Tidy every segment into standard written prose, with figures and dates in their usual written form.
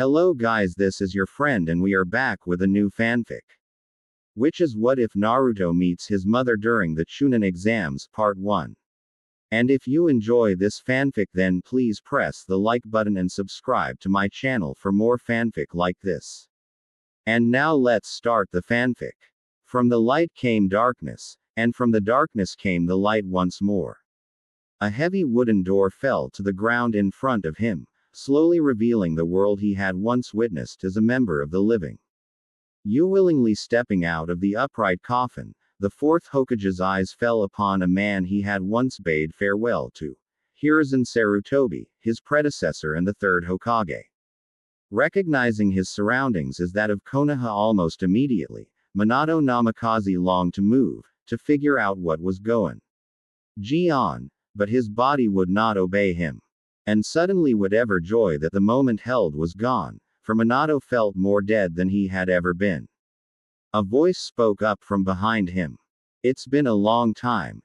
Hello guys, this is your friend and we are back with a new fanfic. Which is what if Naruto meets his mother during the Chunin exams, part 1. And if you enjoy this fanfic then please press the like button and subscribe to my channel for more fanfic like this. And now let's start the fanfic. From the light came darkness, and from the darkness came the light once more. A heavy wooden door fell to the ground in front of him, slowly revealing the world he had once witnessed as a member of the living. Willingly stepping out of the upright coffin, the fourth Hokage's eyes fell upon a man he had once bade farewell to. Hiruzen Sarutobi, his predecessor and the third Hokage. Recognizing his surroundings as that of Konoha almost immediately, Minato Namikaze longed to move, to figure out what was going on, but his body would not obey him. And suddenly whatever joy that the moment held was gone, for Minato felt more dead than he had ever been. A voice spoke up from behind him. It's been a long time.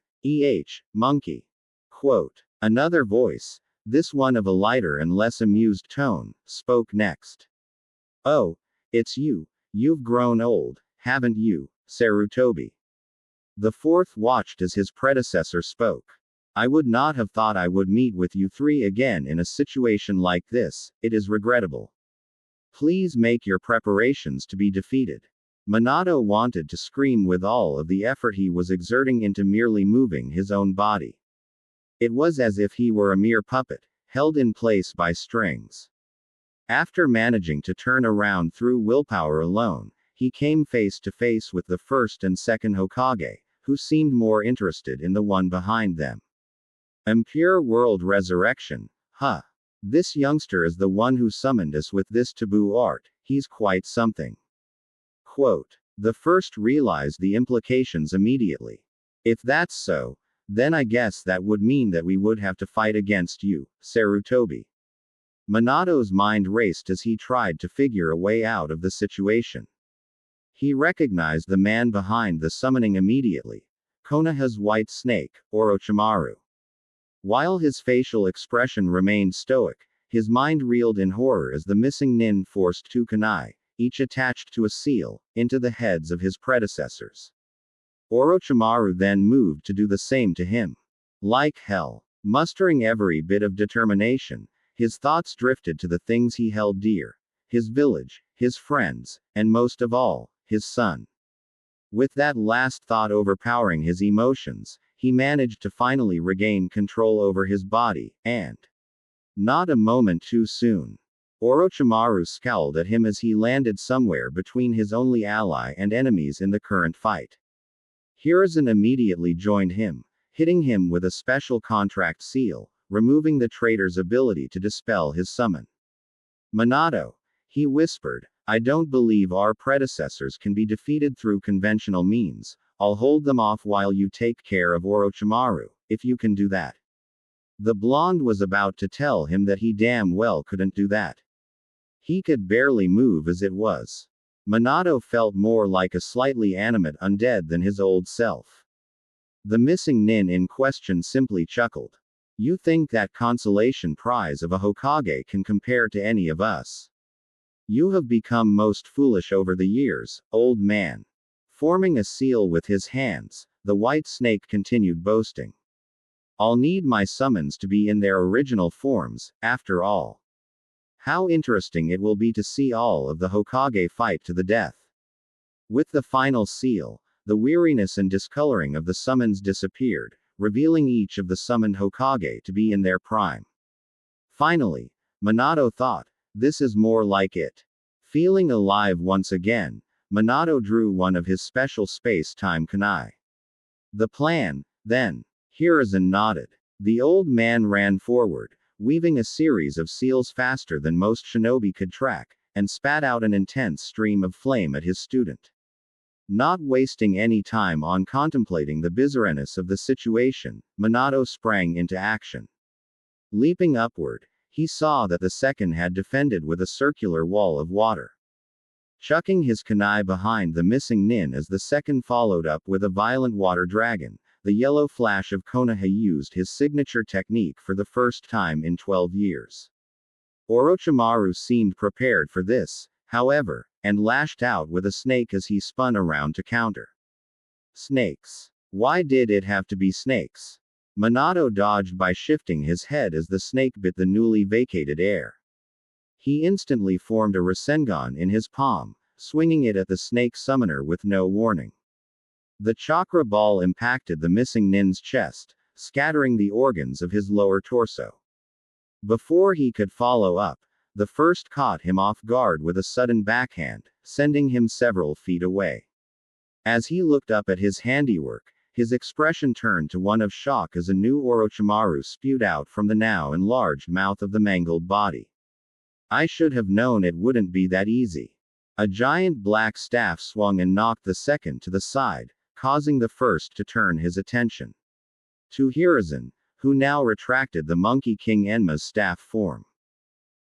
Monkey. Quote. Another voice, this one of a lighter and less amused tone, spoke next. Oh, it's you. You've grown old, haven't you, Sarutobi? The fourth watched as his predecessor spoke. I would not have thought I would meet with you three again in a situation like this, it is regrettable. Please make your preparations to be defeated. Minato wanted to scream with all of the effort he was exerting into merely moving his own body. It was as if he were a mere puppet, held in place by strings. After managing to turn around through willpower alone, he came face to face with the first and second Hokage, who seemed more interested in the one behind them. Impure world resurrection, huh? This youngster is the one who summoned us with this taboo art, he's quite something. Quote. The first realized the implications immediately. If that's so, then I guess that would mean that we would have to fight against you, Sarutobi. Minato's mind raced as he tried to figure a way out of the situation. He recognized the man behind the summoning immediately. Konoha's white snake, Orochimaru. While his facial expression remained stoic, his mind reeled in horror as the missing nin forced two kunai, each attached to a seal, into the heads of his predecessors. Orochimaru then moved to do the same to him. Like hell. Mustering every bit of determination, his thoughts drifted to the things he held dear. His village, his friends, and most of all, his son. With that last thought overpowering his emotions, he managed to finally regain control over his body, and not a moment too soon. Orochimaru scowled at him as he landed somewhere between his only ally and enemies in the current fight. Hiruzen immediately joined him, hitting him with a special contract seal, removing the traitor's ability to dispel his summon. Minato, he whispered, I don't believe our predecessors can be defeated through conventional means. I'll hold them off while you take care of Orochimaru, if you can do that. The blonde was about to tell him that he damn well couldn't do that. He could barely move as it was. Minato felt more like a slightly animate undead than his old self. The missing nin in question simply chuckled. You think that consolation prize of a Hokage can compare to any of us? You have become most foolish over the years, old man. Forming a seal with his hands, the white snake continued boasting. I'll need my summons to be in their original forms, after all. How interesting it will be to see all of the Hokage fight to the death. With the final seal, the weariness and discoloring of the summons disappeared, revealing each of the summoned Hokage to be in their prime. Finally, Minato thought, this is more like it. Feeling alive once again, Minato drew one of his special space-time kunai. The plan, then. Hiruzen nodded. The old man ran forward, weaving a series of seals faster than most shinobi could track, and spat out an intense stream of flame at his student. Not wasting any time on contemplating the bizarreness of the situation, Minato sprang into action. Leaping upward, he saw that the second had defended with a circular wall of water. Chucking his kunai behind the missing nin as the second followed up with a violent water dragon, the yellow flash of Konoha used his signature technique for the first time in 12 years. Orochimaru seemed prepared for this, however, and lashed out with a snake as he spun around to counter. Snakes. Why did it have to be snakes? Minato dodged by shifting his head as the snake bit the newly vacated air. He instantly formed a Rasengan in his palm, swinging it at the snake summoner with no warning. The chakra ball impacted the missing nin's chest, scattering the organs of his lower torso. Before he could follow up, the first caught him off guard with a sudden backhand, sending him several feet away. As he looked up at his handiwork, his expression turned to one of shock as a new Orochimaru spewed out from the now enlarged mouth of the mangled body. I should have known it wouldn't be that easy. A giant black staff swung and knocked the second to the side, causing the first to turn his attention to Hiruzen, who now retracted the Monkey King Enma's staff form.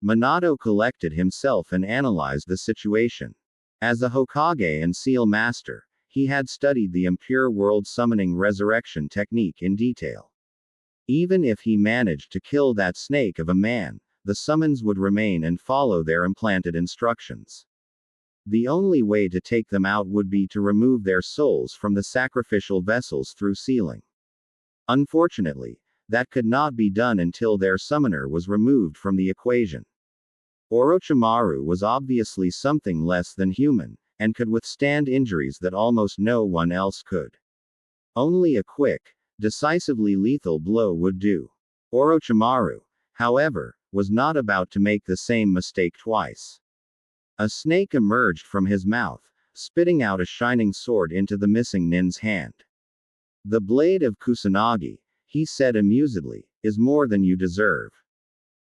Minato collected himself and analyzed the situation. As a Hokage and Seal Master, he had studied the impure world summoning resurrection technique in detail. Even if he managed to kill that snake of a man, the summons would remain and follow their implanted instructions. The only way to take them out would be to remove their souls from the sacrificial vessels through sealing. Unfortunately, that could not be done until their summoner was removed from the equation. Orochimaru was obviously something less than human, and could withstand injuries that almost no one else could. Only a quick, decisively lethal blow would do. Orochimaru, however, was not about to make the same mistake twice. A snake emerged from his mouth, spitting out a shining sword into the missing nin's hand. The blade of Kusanagi, he said amusedly, is more than you deserve.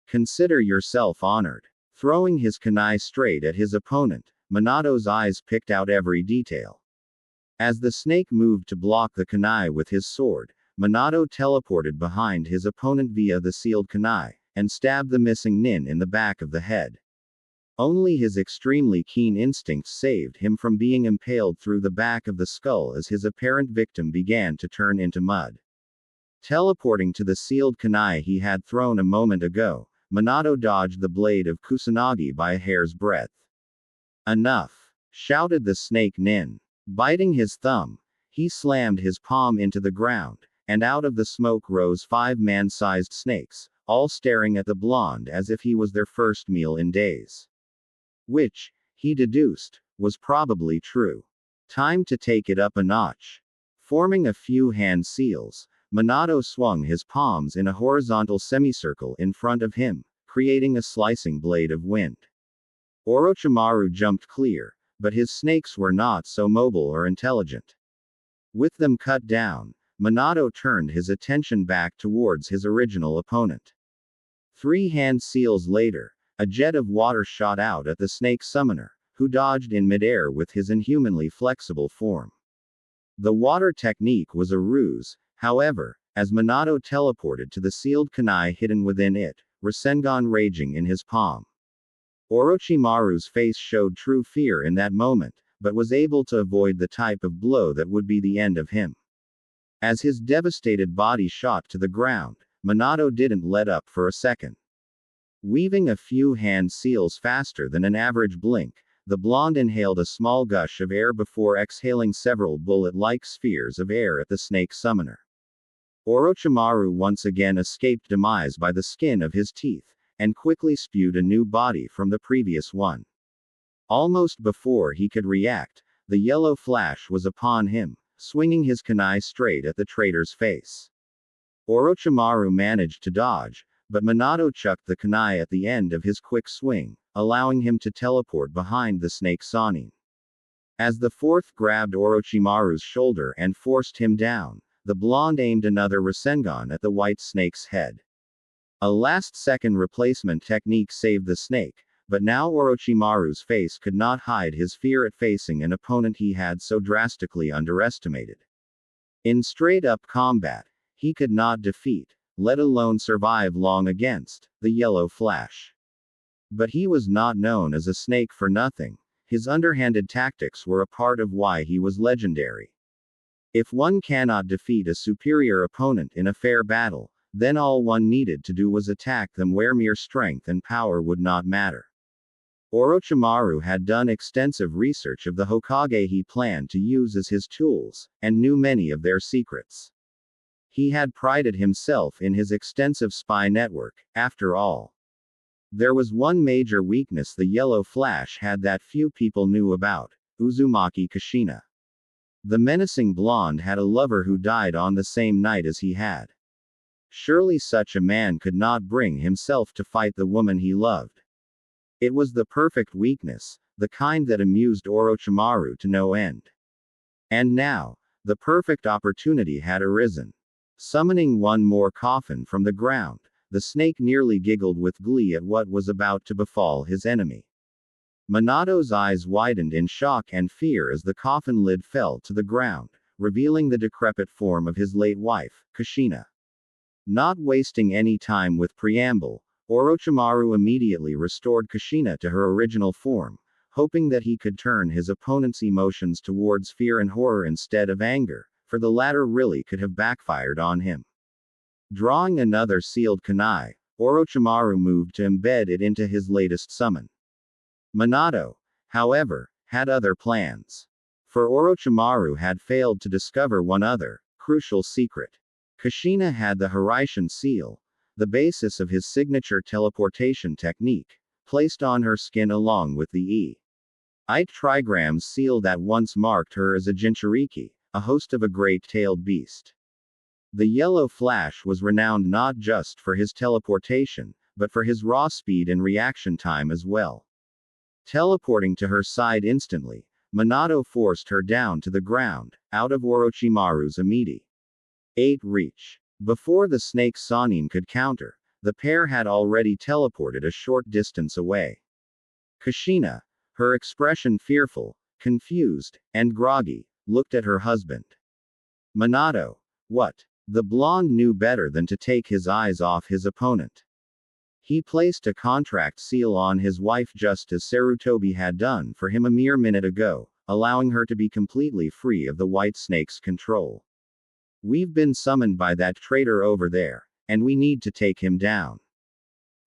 Consider yourself honored. Throwing his kunai straight at his opponent, Minato's eyes picked out every detail. As the snake moved to block the kunai with his sword, Minato teleported behind his opponent via the sealed kunai, and stabbed the missing nin in the back of the head. Only his extremely keen instincts saved him from being impaled through the back of the skull as his apparent victim began to turn into mud. Teleporting to the sealed kunai he had thrown a moment ago, Minato dodged the blade of Kusanagi by a hair's breadth. Enough! Shouted the snake nin. Biting his thumb, he slammed his palm into the ground, and out of the smoke rose 5 man-sized snakes, all staring at the blonde as if he was their first meal in days. Which, he deduced, was probably true. Time to take it up a notch. Forming a few hand seals, Minato swung his palms in a horizontal semicircle in front of him, creating a slicing blade of wind. Orochimaru jumped clear, but his snakes were not so mobile or intelligent. With them cut down, Minato turned his attention back towards his original opponent. 3 hand seals later, a jet of water shot out at the snake summoner, who dodged in midair with his inhumanly flexible form. The water technique was a ruse, however, as Minato teleported to the sealed kunai hidden within it, Rasengan raging in his palm. Orochimaru's face showed true fear in that moment, but was able to avoid the type of blow that would be the end of him. As his devastated body shot to the ground, Minato didn't let up for a second. Weaving a few hand seals faster than an average blink, the blonde inhaled a small gush of air before exhaling several bullet-like spheres of air at the snake summoner. Orochimaru once again escaped demise by the skin of his teeth, and quickly spewed a new body from the previous one. Almost before he could react, the yellow flash was upon him, swinging his kunai straight at the traitor's face. Orochimaru managed to dodge, but Minato chucked the kunai at the end of his quick swing, allowing him to teleport behind the snake Sanin. As the fourth grabbed Orochimaru's shoulder and forced him down, the blonde aimed another Rasengan at the white snake's head. A last-second replacement technique saved the snake, but now Orochimaru's face could not hide his fear at facing an opponent he had so drastically underestimated. In straight-up combat, he could not defeat, let alone survive long against, the yellow flash. But he was not known as a snake for nothing. His underhanded tactics were a part of why he was legendary. If one cannot defeat a superior opponent in a fair battle, then all one needed to do was attack them where mere strength and power would not matter. Orochimaru had done extensive research of the Hokage he planned to use as his tools, and knew many of their secrets. He had prided himself in his extensive spy network, after all. There was one major weakness the Yellow Flash had that few people knew about: Uzumaki Kushina. The menacing blonde had a lover who died on the same night as he had. Surely such a man could not bring himself to fight the woman he loved. It was the perfect weakness, the kind that amused Orochimaru to no end. And now, the perfect opportunity had arisen. Summoning one more coffin from the ground, the snake nearly giggled with glee at what was about to befall his enemy. Minato's eyes widened in shock and fear as the coffin lid fell to the ground, revealing the decrepit form of his late wife, Kushina. Not wasting any time with preamble, Orochimaru immediately restored Kushina to her original form, hoping that he could turn his opponent's emotions towards fear and horror instead of anger, for the latter really could have backfired on him. Drawing another sealed kunai, Orochimaru moved to embed it into his latest summon. Minato, however, had other plans. For Orochimaru had failed to discover one other, crucial secret. Kushina had the Hiraishin seal, the basis of his signature teleportation technique, placed on her skin along with the E-ite trigram seal that once marked her as a Jinchuriki, a host of a great-tailed beast. The Yellow Flash was renowned not just for his teleportation, but for his raw speed and reaction time as well. Teleporting to her side instantly, Minato forced her down to the ground, out of Orochimaru's immediate reach. Before the snake's Sannin could counter, the pair had already teleported a short distance away. Kushina, her expression fearful, confused, and groggy, looked at her husband. Minato, what? The blonde knew better than to take his eyes off his opponent. He placed a contract seal on his wife just as Sarutobi had done for him a mere minute ago, allowing her to be completely free of the white snake's control. We've been summoned by that traitor over there, and we need to take him down.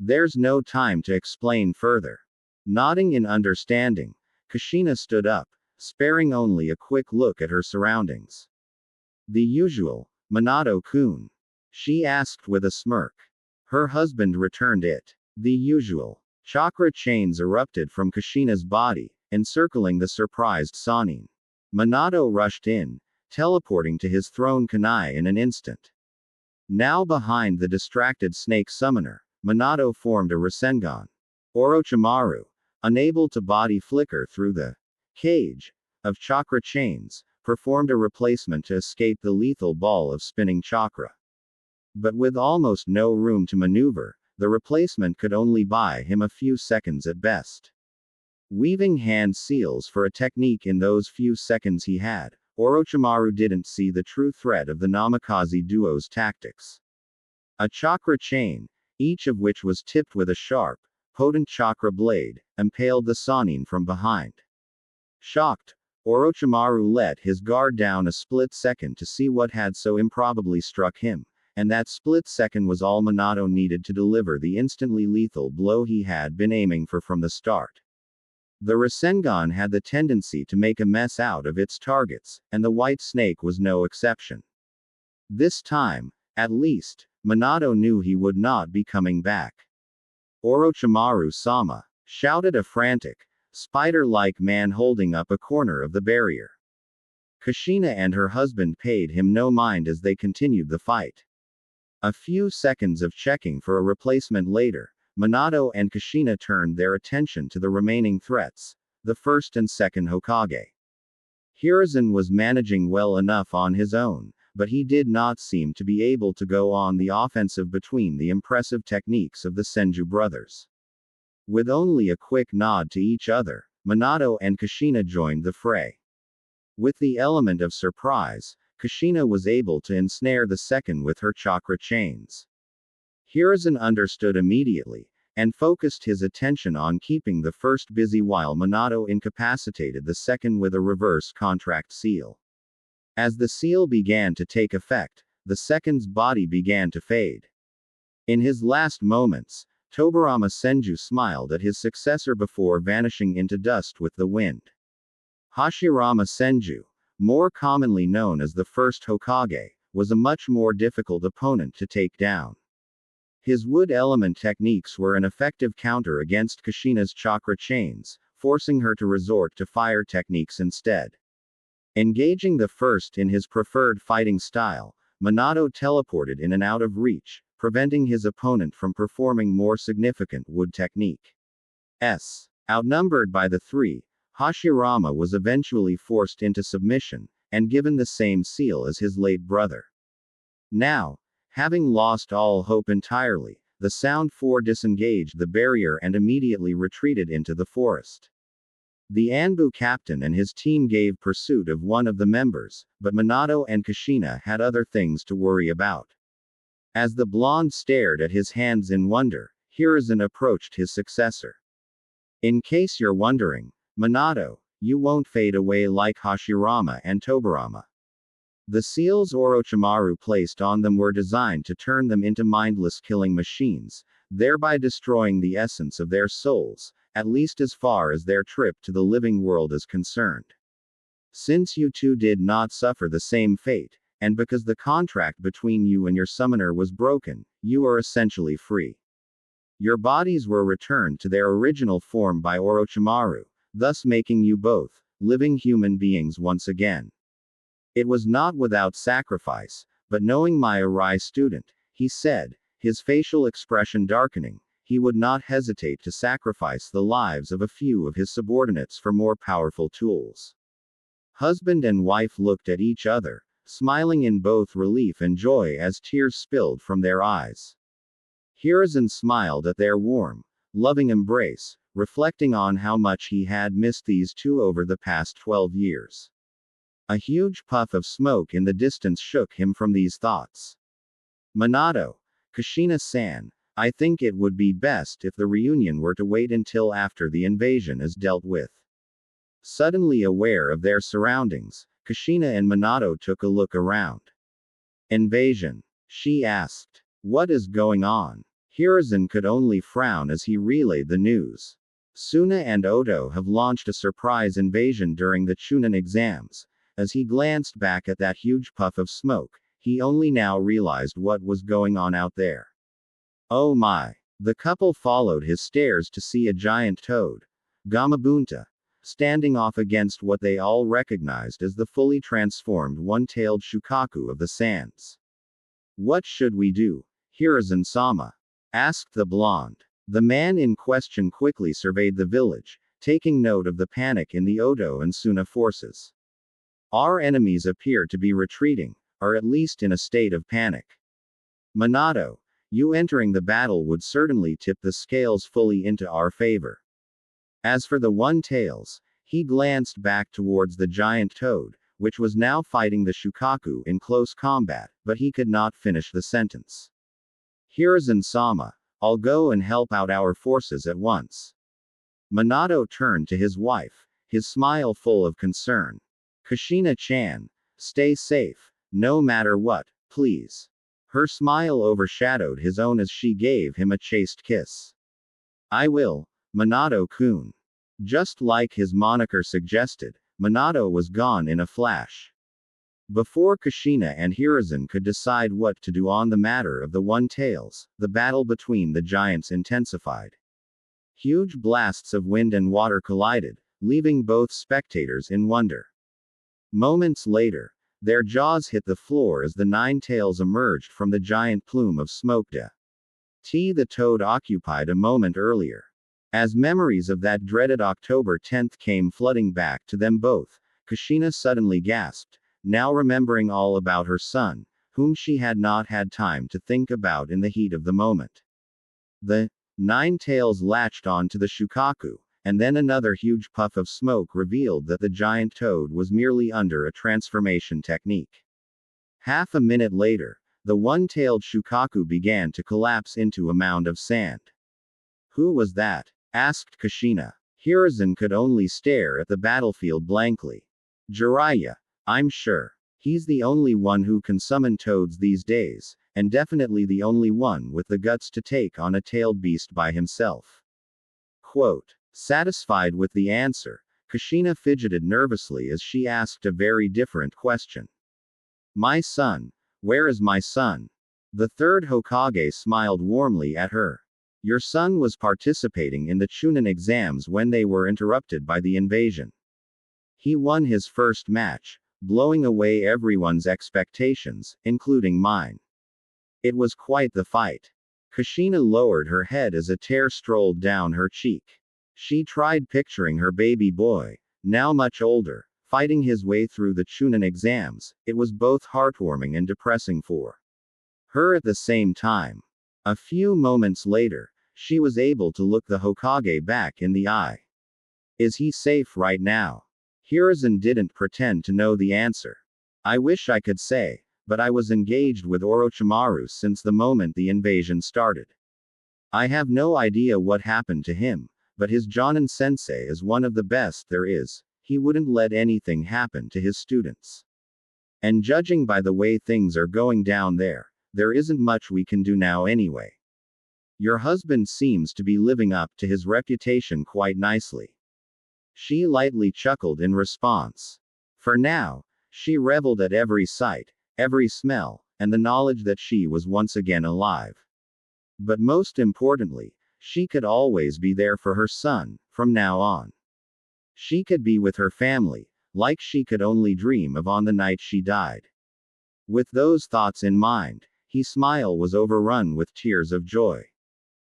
There's no time to explain further. Nodding in understanding, Kushina stood up, sparing only a quick look at her surroundings. The usual, Minato-kun? She asked with a smirk. Her husband returned it. The usual. Chakra chains erupted from Kushina's body, encircling the surprised Sannin. Minato rushed in, teleporting to his throne kunai in an instant. Now behind the distracted snake summoner, Minato formed a Rasengan. Orochimaru, unable to body flicker through the cage of chakra chains, performed a replacement to escape the lethal ball of spinning chakra. But with almost no room to maneuver, the replacement could only buy him a few seconds at best. Weaving hand seals for a technique in those few seconds he had, Orochimaru didn't see the true threat of the Namikaze duo's tactics. A chakra chain, each of which was tipped with a sharp, potent chakra blade, impaled the Sannin from behind. Shocked, Orochimaru let his guard down a split second to see what had so improbably struck him, and that split second was all Minato needed to deliver the instantly lethal blow he had been aiming for from the start. The Rasengan had the tendency to make a mess out of its targets, and the white snake was no exception. This time, at least, Minato knew he would not be coming back. Orochimaru-sama, shouted a frantic, spider-like man holding up a corner of the barrier. Kushina and her husband paid him no mind as they continued the fight. A few seconds of checking for a replacement later, Minato and Kushina turned their attention to the remaining threats, the first and second Hokage. Hiruzen was managing well enough on his own, but he did not seem to be able to go on the offensive between the impressive techniques of the Senju brothers. With only a quick nod to each other, Minato and Kushina joined the fray. With the element of surprise, Kushina was able to ensnare the second with her chakra chains. Hiruzen understood immediately, and focused his attention on keeping the first busy while Minato incapacitated the second with a reverse contract seal. As the seal began to take effect, the second's body began to fade. In his last moments, Tobirama Senju smiled at his successor before vanishing into dust with the wind. Hashirama Senju, more commonly known as the first Hokage, was a much more difficult opponent to take down. His wood element techniques were an effective counter against Kushina's chakra chains, forcing her to resort to fire techniques instead. Engaging the first in his preferred fighting style, Minato teleported in and out of reach, preventing his opponent from performing more significant wood technique. Outnumbered by the three, Hashirama was eventually forced into submission, and given the same seal as his late brother. Now, having lost all hope entirely, the Sound Four disengaged the barrier and immediately retreated into the forest. The Anbu captain and his team gave pursuit of one of the members, but Minato and Kushina had other things to worry about. As the blonde stared at his hands in wonder, Hiruzen approached his successor. In case you're wondering, Minato, you won't fade away like Hashirama and Tobirama. The seals Orochimaru placed on them were designed to turn them into mindless killing machines, thereby destroying the essence of their souls, at least as far as their trip to the living world is concerned. Since you two did not suffer the same fate, and because the contract between you and your summoner was broken, you are essentially free. Your bodies were returned to their original form by Orochimaru, thus making you both living human beings once again. It was not without sacrifice, but knowing my Arai student, he said, his facial expression darkening, he would not hesitate to sacrifice the lives of a few of his subordinates for more powerful tools. Husband and wife looked at each other, smiling in both relief and joy as tears spilled from their eyes. Hiruzen smiled at their warm, loving embrace, reflecting on how much he had missed these two over the past 12 years. A huge puff of smoke in the distance shook him from these thoughts. Minato, Kushina-san, I think it would be best if the reunion were to wait until after the invasion is dealt with. Suddenly aware of their surroundings, Kushina and Minato took a look around. Invasion? She asked. What is going on? Hiruzen could only frown as he relayed the news. Suna and Oto have launched a surprise invasion during the Chunin exams. As he glanced back at that huge puff of smoke, he only now realized what was going on out there. Oh my! The couple followed his stares to see a giant toad, Gamabunta, standing off against what they all recognized as the fully transformed one-tailed Shukaku of the sands. What should we do? Hiruzen-sama asked the blonde. The man in question quickly surveyed the village, taking note of the panic in the Oto and Suna forces. Our enemies appear to be retreating, or at least in a state of panic. Minato, you entering the battle would certainly tip the scales fully into our favor. As for the one-tails, he glanced back towards the giant toad, which was now fighting the Shukaku in close combat, but he could not finish the sentence. Hiruzen-sama, I'll go and help out our forces at once. Minato turned to his wife, his smile full of concern. Kushina-chan, stay safe, no matter what, please. Her smile overshadowed his own as she gave him a chaste kiss. I will, Minato-kun. Just like his moniker suggested, Minato was gone in a flash. Before Kushina and Hiruzen could decide what to do on the matter of the one-tails, the battle between the giants intensified. Huge blasts of wind and water collided, leaving both spectators in wonder. Moments later, their jaws hit the floor as the nine tails emerged from the giant plume of smoke. The toad occupied a moment earlier. As memories of that dreaded October 10th came flooding back to them both, Kushina suddenly gasped, now remembering all about her son, whom she had not had time to think about in the heat of the moment. The nine tails latched on to the Shukaku, and then another huge puff of smoke revealed that the giant toad was merely under a transformation technique. Half a minute later, the one-tailed Shukaku began to collapse into a mound of sand. Who was that? Asked Kushina. Hiruzen could only stare at the battlefield blankly. Jiraiya. I'm sure. He's the only one who can summon toads these days, and definitely the only one with the guts to take on a tailed beast by himself. Quote. Satisfied with the answer, Kushina fidgeted nervously as she asked a very different question. My son. Where is my son? The third Hokage smiled warmly at her. Your son was participating in the Chunin exams when they were interrupted by the invasion. He won his first match, blowing away everyone's expectations, including mine. It was quite the fight. Kushina lowered her head as a tear strolled down her cheek. She tried picturing her baby boy, now much older, fighting his way through the Chunin exams. It was both heartwarming and depressing for her at the same time. A few moments later, she was able to look the Hokage back in the eye. Is he safe right now? Hiruzen didn't pretend to know the answer. I wish I could say, but I was engaged with Orochimaru since the moment the invasion started. I have no idea what happened to him, but his Jonin sensei is one of the best there is. He wouldn't let anything happen to his students. And judging by the way things are going down there isn't much we can do now anyway. Your husband seems to be living up to his reputation quite nicely. She lightly chuckled in response. For now, she reveled at every sight, every smell, and the knowledge that she was once again alive. But most importantly, she could always be there for her son, from now on. She could be with her family, like she could only dream of on the night she died. With those thoughts in mind, his smile was overrun with tears of joy.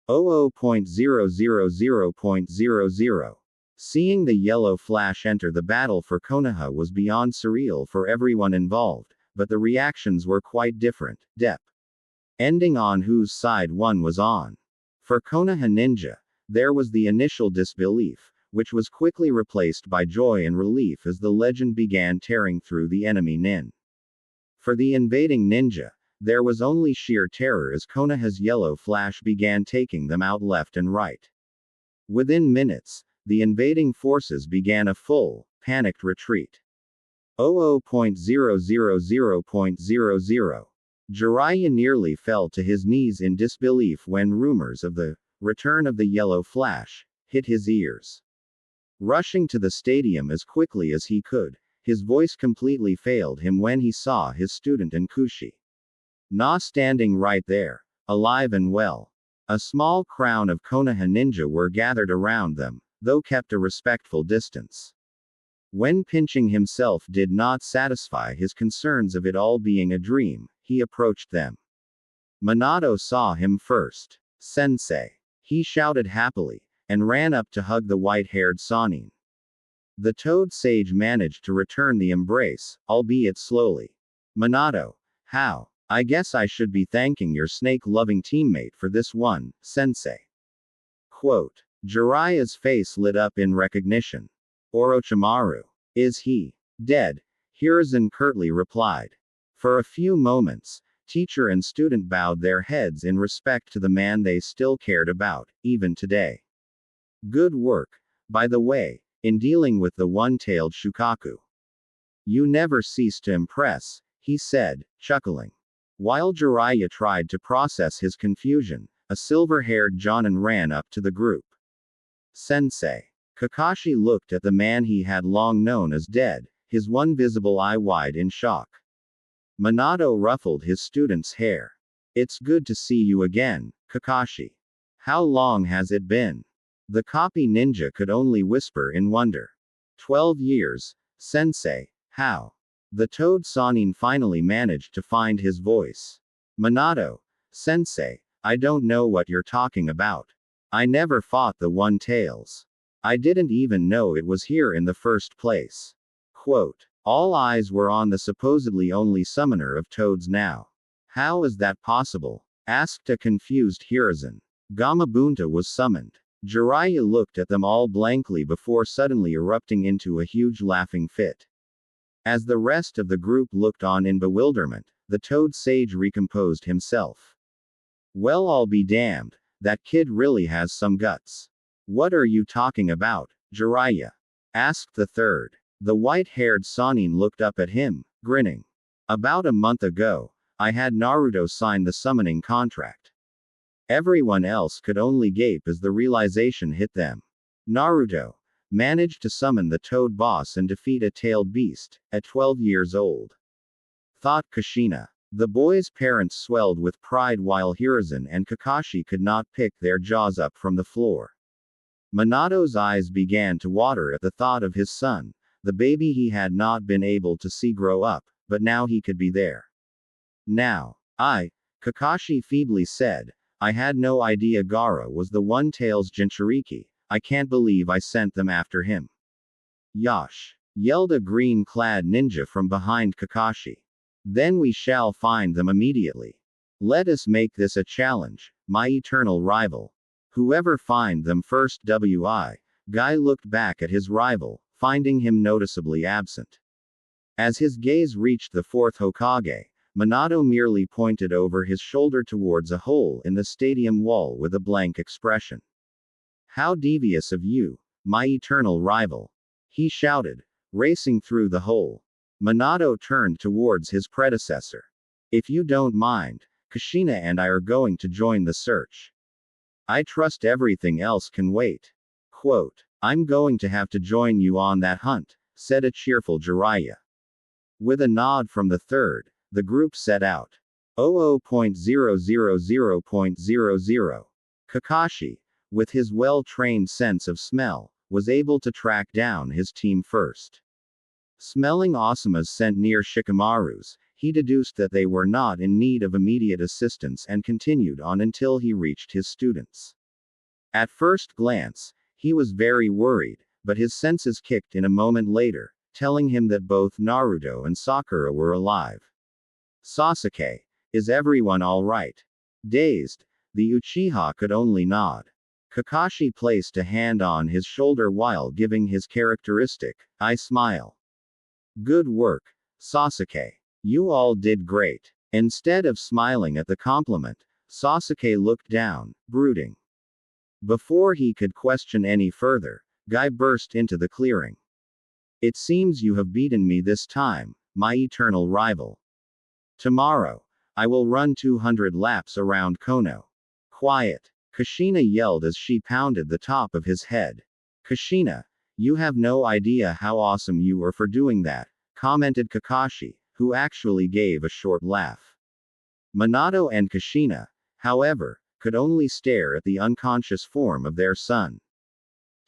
00.000.00. Seeing the yellow flash enter the battle for Konoha was beyond surreal for everyone involved, but the reactions were quite different, depending on whose side one was on. For Konoha Ninja, there was the initial disbelief, which was quickly replaced by joy and relief as the legend began tearing through the enemy nin. For the invading ninja, there was only sheer terror as Konoha's yellow flash began taking them out left and right. Within minutes, the invading forces began a full, panicked retreat. 00.000.00. Jiraiya nearly fell to his knees in disbelief when rumors of the return of the yellow flash hit his ears. Rushing to the stadium as quickly as he could, his voice completely failed him when he saw his student and Kushi Na standing right there, alive and well. A small crowd of Konoha ninja were gathered around them, though kept a respectful distance. When pinching himself did not satisfy his concerns of it all being a dream, he approached them. Minato saw him first. Sensei. He shouted happily, and ran up to hug the white-haired Sannin. The Toad Sage managed to return the embrace, albeit slowly. Minato. How? I guess I should be thanking your snake-loving teammate for this one, Sensei. Quote. Jiraiya's face lit up in recognition. Orochimaru. Is he dead? Hiruzen curtly replied. For a few moments, teacher and student bowed their heads in respect to the man they still cared about, even today. Good work, by the way, in dealing with the one-tailed Shukaku. You never cease to impress, he said, chuckling. While Jiraiya tried to process his confusion, a silver-haired Jonin ran up to the group. Sensei. Kakashi looked at the man he had long known as dead, his one visible eye wide in shock. Minato ruffled his student's hair. It's good to see you again, Kakashi. How long has it been? The copy ninja could only whisper in wonder. 12 years, Sensei, how? The Toad Sannin finally managed to find his voice. Minato. Sensei, I don't know what you're talking about. I never fought the One-Tails. I didn't even know it was here in the first place. Quote. All eyes were on the supposedly only summoner of toads now. How is that possible? Asked a confused Hiruzen. Gamabunta was summoned. Jiraiya looked at them all blankly before suddenly erupting into a huge laughing fit. As the rest of the group looked on in bewilderment, the Toad Sage recomposed himself. Well, I'll be damned, that kid really has some guts. What are you talking about, Jiraiya? Asked the third. The white-haired Sannin looked up at him, grinning. About a month ago, I had Naruto sign the summoning contract. Everyone else could only gape as the realization hit them. Naruto managed to summon the Toad Boss and defeat a tailed beast, at 12 years old. Thought Kushina. The boy's parents swelled with pride while Hiruzen and Kakashi could not pick their jaws up from the floor. Minato's eyes began to water at the thought of his son, the baby he had not been able to see grow up, but now he could be there. Now, Kakashi feebly said, I had no idea Gaara was the One-Tails Jinchuriki. I can't believe I sent them after him. Yash! Yelled a green-clad ninja from behind Kakashi. Then we shall find them immediately. Let us make this a challenge, my eternal rival. Whoever find them first. Guy looked back at his rival, finding him noticeably absent. As his gaze reached the fourth Hokage, Minato merely pointed over his shoulder towards a hole in the stadium wall with a blank expression. How devious of you, my eternal rival! He shouted, racing through the hole. Minato turned towards his predecessor. If you don't mind, Kushina and I are going to join the search. I trust everything else can wait. Quote, I'm going to have to join you on that hunt, said a cheerful Jiraiya. With a nod from the third, the group set out. 00.000.00. Kakashi, with his well-trained sense of smell, was able to track down his team first. Smelling Asuma's scent near Shikamaru's, he deduced that they were not in need of immediate assistance and continued on until he reached his students. At first glance, he was very worried, but his senses kicked in a moment later, telling him that both Naruto and Sakura were alive. Sasuke, is everyone all right? Dazed, the Uchiha could only nod. Kakashi placed a hand on his shoulder while giving his characteristic, I smile. Good work, Sasuke. You all did great. Instead of smiling at the compliment, Sasuke looked down, brooding. Before he could question any further, Guy burst into the clearing. It seems you have beaten me this time, my eternal rival. Tomorrow, I will run 200 laps around Kono. Quiet, Kushina yelled as she pounded the top of his head. Kushina, you have no idea how awesome you are for doing that, commented Kakashi, who actually gave a short laugh. Minato and Kushina, however, could only stare at the unconscious form of their son.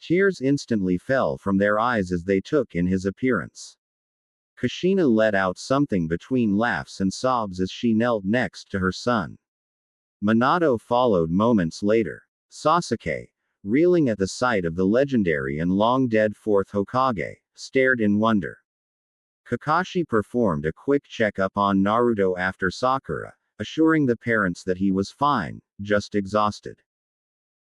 Tears instantly fell from their eyes as they took in his appearance. Kushina let out something between laughs and sobs as she knelt next to her son. Minato followed moments later. Sasuke, reeling at the sight of the legendary and long-dead fourth Hokage, stared in wonder. Kakashi performed a quick checkup on Naruto after Sakura, assuring the parents that he was fine, just exhausted.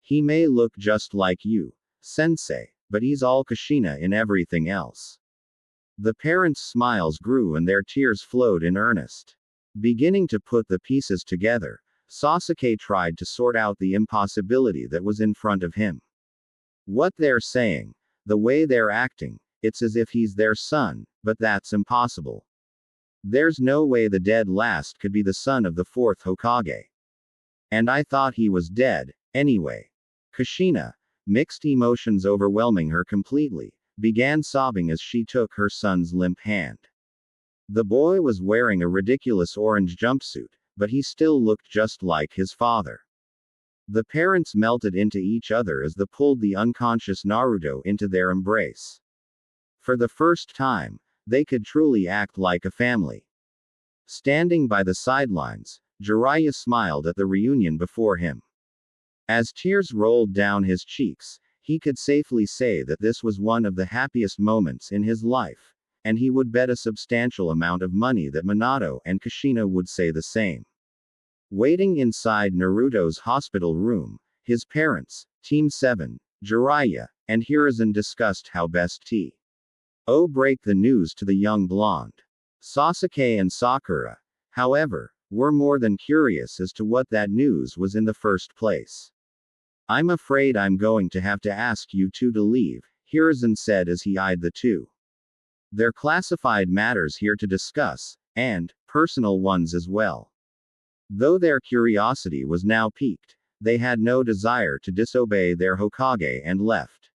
He may look just like you, sensei, but he's all Kushina in everything else. The parents' smiles grew and their tears flowed in earnest. Beginning to put the pieces together, Sasuke tried to sort out the impossibility that was in front of him. What they're saying, the way they're acting, it's as if he's their son, but that's impossible. There's no way the dead last could be the son of the fourth Hokage. And I thought he was dead, anyway. Kushina, mixed emotions overwhelming her completely, began sobbing as she took her son's limp hand. The boy was wearing a ridiculous orange jumpsuit, but he still looked just like his father. The parents melted into each other as they pulled the unconscious Naruto into their embrace. For the first time, they could truly act like a family. Standing by the sidelines, Jiraiya smiled at the reunion before him. As tears rolled down his cheeks, he could safely say that this was one of the happiest moments in his life, and he would bet a substantial amount of money that Minato and Kushina would say the same. Waiting inside Naruto's hospital room, his parents, Team 7, Jiraiya, and Hiruzen discussed how best break the news to the young blonde. Sasuke and Sakura, however, were more than curious as to what that news was in the first place. I'm afraid I'm going to have to ask you two to leave, Hiruzen said as he eyed the two. They're classified matters here to discuss, and personal ones as well. Though their curiosity was now piqued, they had no desire to disobey their Hokage and left.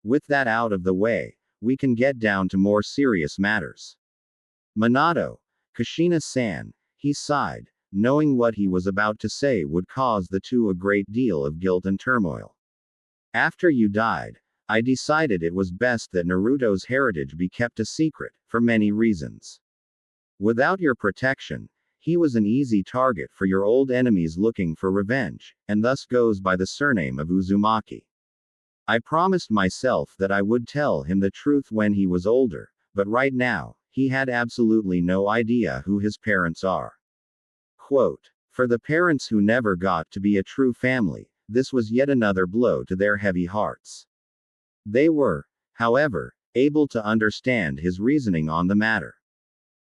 With that out of the way, we can get down to more serious matters. Minato, Kushina-san, he sighed, knowing what he was about to say would cause the two a great deal of guilt and turmoil. After you died, I decided it was best that Naruto's heritage be kept a secret, for many reasons. Without your protection, he was an easy target for your old enemies looking for revenge, and thus goes by the surname of Uzumaki. I promised myself that I would tell him the truth when he was older, but right now, he had absolutely no idea who his parents are. Quote, for the parents who never got to be a true family, this was yet another blow to their heavy hearts. They were, however, able to understand his reasoning on the matter.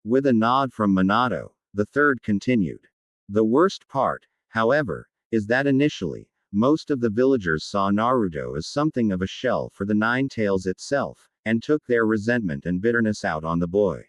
With a nod from Minato, the third continued. The worst part, however, is that initially, most of the villagers saw Naruto as something of a shell for the Nine Tails itself, and took their resentment and bitterness out on the boy.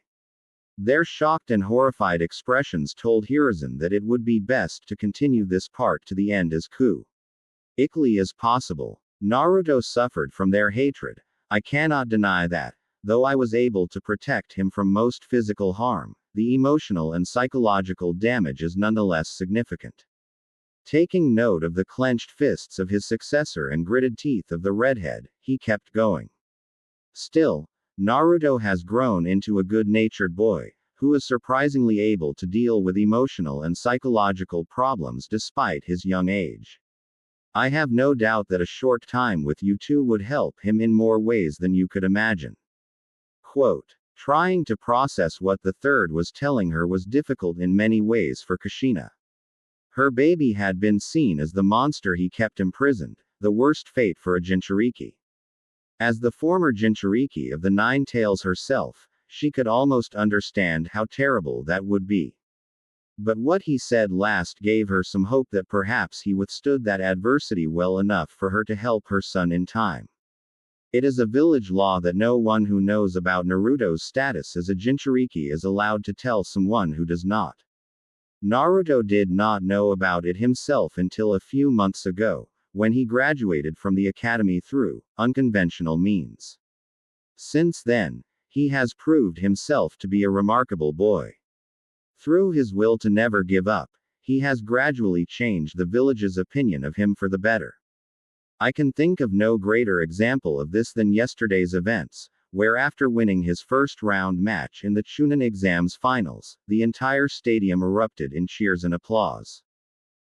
Their shocked and horrified expressions told Hiruzen that it would be best to continue this part to the end as quickly as possible. Naruto suffered from their hatred, I cannot deny that. Though I was able to protect him from most physical harm, the emotional and psychological damage is nonetheless significant. Taking note of the clenched fists of his successor and gritted teeth of the redhead, he kept going. Still, Naruto has grown into a good-natured boy, who is surprisingly able to deal with emotional and psychological problems despite his young age. I have no doubt that a short time with you two would help him in more ways than you could imagine. Quote, trying to process what the third was telling her was difficult in many ways for Kushina. Her baby had been seen as the monster he kept imprisoned, the worst fate for a Jinchuriki. As the former Jinchuriki of the Nine Tails herself, she could almost understand how terrible that would be. But what he said last gave her some hope that perhaps he withstood that adversity well enough for her to help her son in time. It is a village law that no one who knows about Naruto's status as a Jinchuriki is allowed to tell someone who does not. Naruto did not know about it himself until a few months ago, when he graduated from the academy through unconventional means. Since then, he has proved himself to be a remarkable boy. Through his will to never give up, he has gradually changed the village's opinion of him for the better. I can think of no greater example of this than yesterday's events, where after winning his first round match in the Chunin exams finals, the entire stadium erupted in cheers and applause.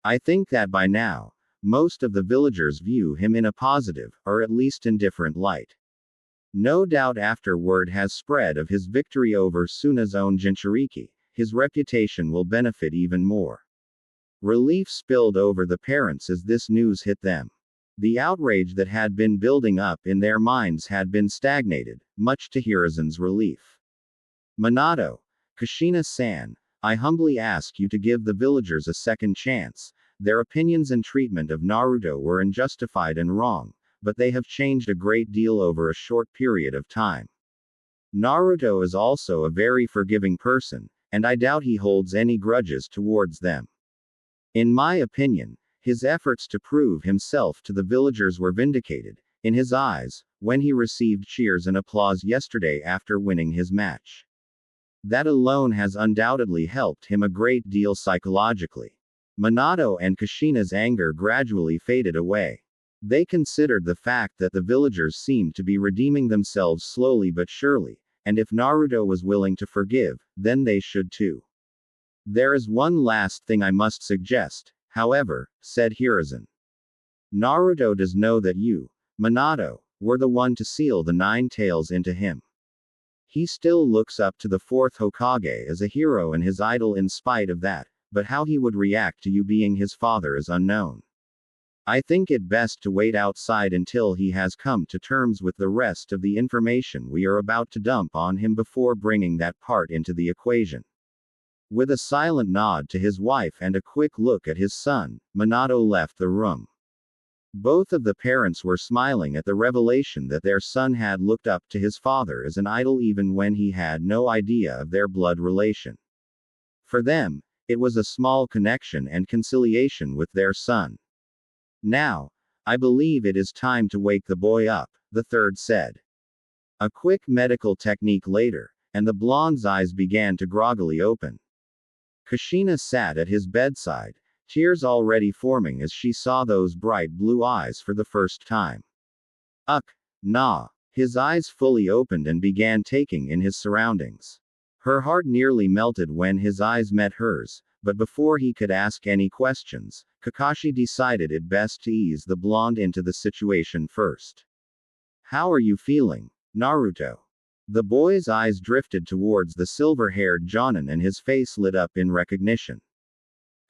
I think that by now, most of the villagers view him in a positive, or at least indifferent light. No doubt after word has spread of his victory over Suna's own Jinchuriki, his reputation will benefit even more. Relief spilled over the parents as this news hit them. The outrage that had been building up in their minds had been stagnated, much to Hiruzen's relief. Minato, Kushina-san, I humbly ask you to give the villagers a second chance. Their opinions and treatment of Naruto were unjustified and wrong, but they have changed a great deal over a short period of time. Naruto is also a very forgiving person, and I doubt he holds any grudges towards them. In my opinion, his efforts to prove himself to the villagers were vindicated, in his eyes, when he received cheers and applause yesterday after winning his match. That alone has undoubtedly helped him a great deal psychologically. Minato and Kushina's anger gradually faded away. They considered the fact that the villagers seemed to be redeeming themselves slowly but surely, and if Naruto was willing to forgive, then they should too. There is one last thing I must suggest, however, said Hiruzen. Naruto does know that you, Minato, were the one to seal the Nine Tails into him. He still looks up to the fourth Hokage as a hero and his idol in spite of that, but how he would react to you being his father is unknown. I think it best to wait outside until he has come to terms with the rest of the information we are about to dump on him before bringing that part into the equation. With a silent nod to his wife and a quick look at his son, Minato left the room. Both of the parents were smiling at the revelation that their son had looked up to his father as an idol even when he had no idea of their blood relation. For them, It was a small connection and conciliation with their son. Now, I believe it is time to wake the boy up, the third said. A quick medical technique later, and the blonde's eyes began to groggily open. Kushina sat at his bedside, tears already forming as she saw those bright blue eyes for the first time. Nah. His eyes fully opened and began taking in his surroundings. Her heart nearly melted when his eyes met hers, but before he could ask any questions, Kakashi decided it best to ease the blonde into the situation first. How are you feeling, Naruto? The boy's eyes drifted towards the silver-haired Jonin and his face lit up in recognition.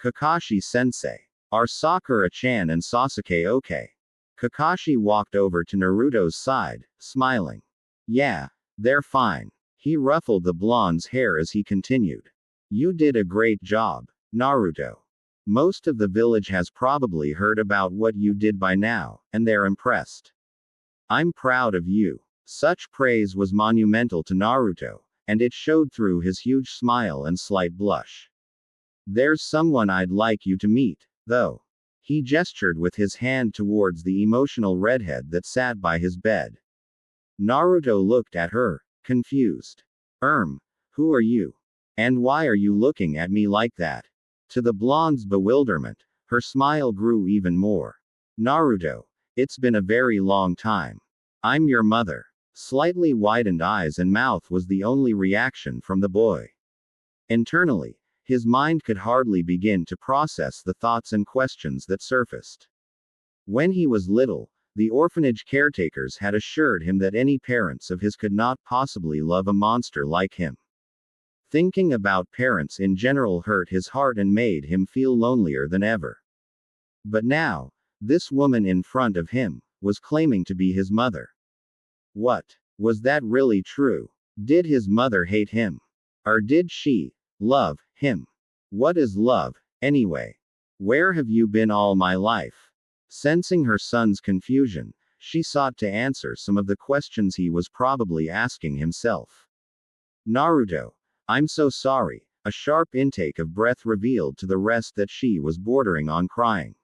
Kakashi-sensei. Are Sakura-chan and Sasuke okay? Kakashi walked over to Naruto's side, smiling. Yeah, they're fine. He ruffled the blonde's hair as he continued. You did a great job, Naruto. Most of the village has probably heard about what you did by now, and they're impressed. I'm proud of you. Such praise was monumental to Naruto, and it showed through his huge smile and slight blush. There's someone I'd like you to meet, though. He gestured with his hand towards the emotional redhead that sat by his bed. Naruto looked at her, confused. Who are you? And why are you looking at me like that? To the blonde's bewilderment, her smile grew even more. Naruto, it's been a very long time. I'm your mother. Slightly widened eyes and mouth was the only reaction from the boy. Internally, his mind could hardly begin to process the thoughts and questions that surfaced. When he was little, the orphanage caretakers had assured him that any parents of his could not possibly love a monster like him. Thinking about parents in general hurt his heart and made him feel lonelier than ever. But now, this woman in front of him was claiming to be his mother. What? Was that really true? Did his mother hate him? Or did she love him? What is love, anyway? Where have you been all my life? Sensing her son's confusion, she sought to answer some of the questions he was probably asking himself. Naruto, I'm so sorry. A sharp intake of breath revealed to the rest that she was bordering on crying.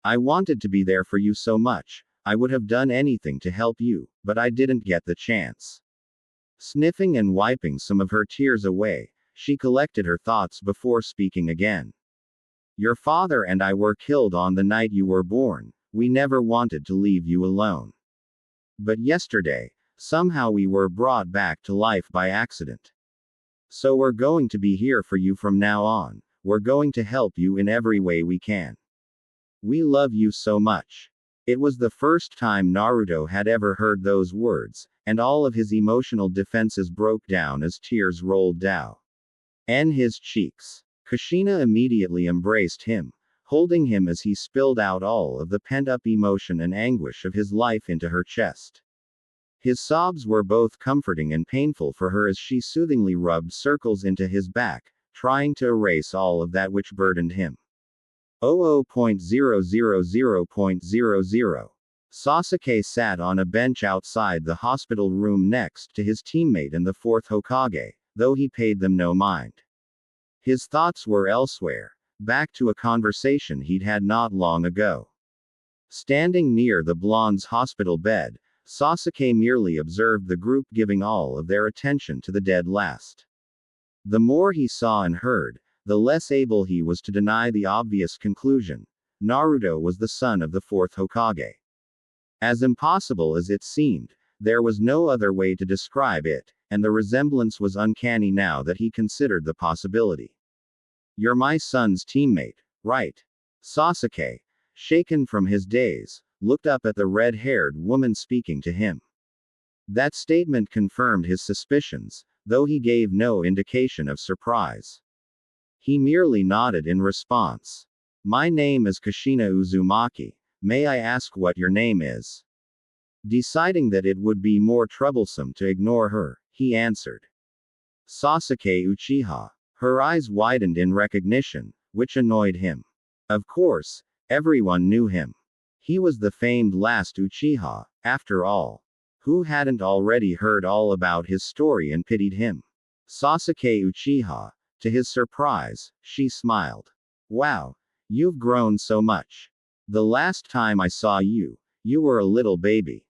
I wanted to be there for you so much. I would have done anything to help you, but I didn't get the chance. Sniffing and wiping some of her tears away, she collected her thoughts before speaking again. Your father and I were killed on the night you were born. We never wanted to leave you alone. But yesterday, somehow we were brought back to life by accident. So we're going to be here for you from now on. We're going to help you in every way we can. We love you so much. It was the first time Naruto had ever heard those words, and all of his emotional defenses broke down as tears rolled down his cheeks. Kushina immediately embraced him, holding him as he spilled out all of the pent-up emotion and anguish of his life into her chest. His sobs were both comforting and painful for her as she soothingly rubbed circles into his back, trying to erase all of that which burdened him. 00.000.00. Sasuke sat on a bench outside the hospital room next to his teammate and the fourth Hokage, though he paid them no mind. His thoughts were elsewhere, back to a conversation he'd had not long ago. Standing near the blonde's hospital bed, Sasuke merely observed the group giving all of their attention to the dead last. The more he saw and heard, the less able he was to deny the obvious conclusion. Naruto was the son of the fourth Hokage. As impossible as it seemed, there was no other way to describe it, and the resemblance was uncanny now that he considered the possibility. You're my son's teammate, right? Sasuke, shaken from his daze, looked up at the red-haired woman speaking to him. That statement confirmed his suspicions, though he gave no indication of surprise. He merely nodded in response. My name is Kushina Uzumaki. May I ask what your name is? Deciding that it would be more troublesome to ignore her, he answered. Sasuke Uchiha. Her eyes widened in recognition, which annoyed him. Of course, everyone knew him. He was the famed last Uchiha, after all. Who hadn't already heard all about his story and pitied him? Sasuke Uchiha, To his surprise, she smiled. Wow, you've grown so much. The last time I saw you, you were a little baby.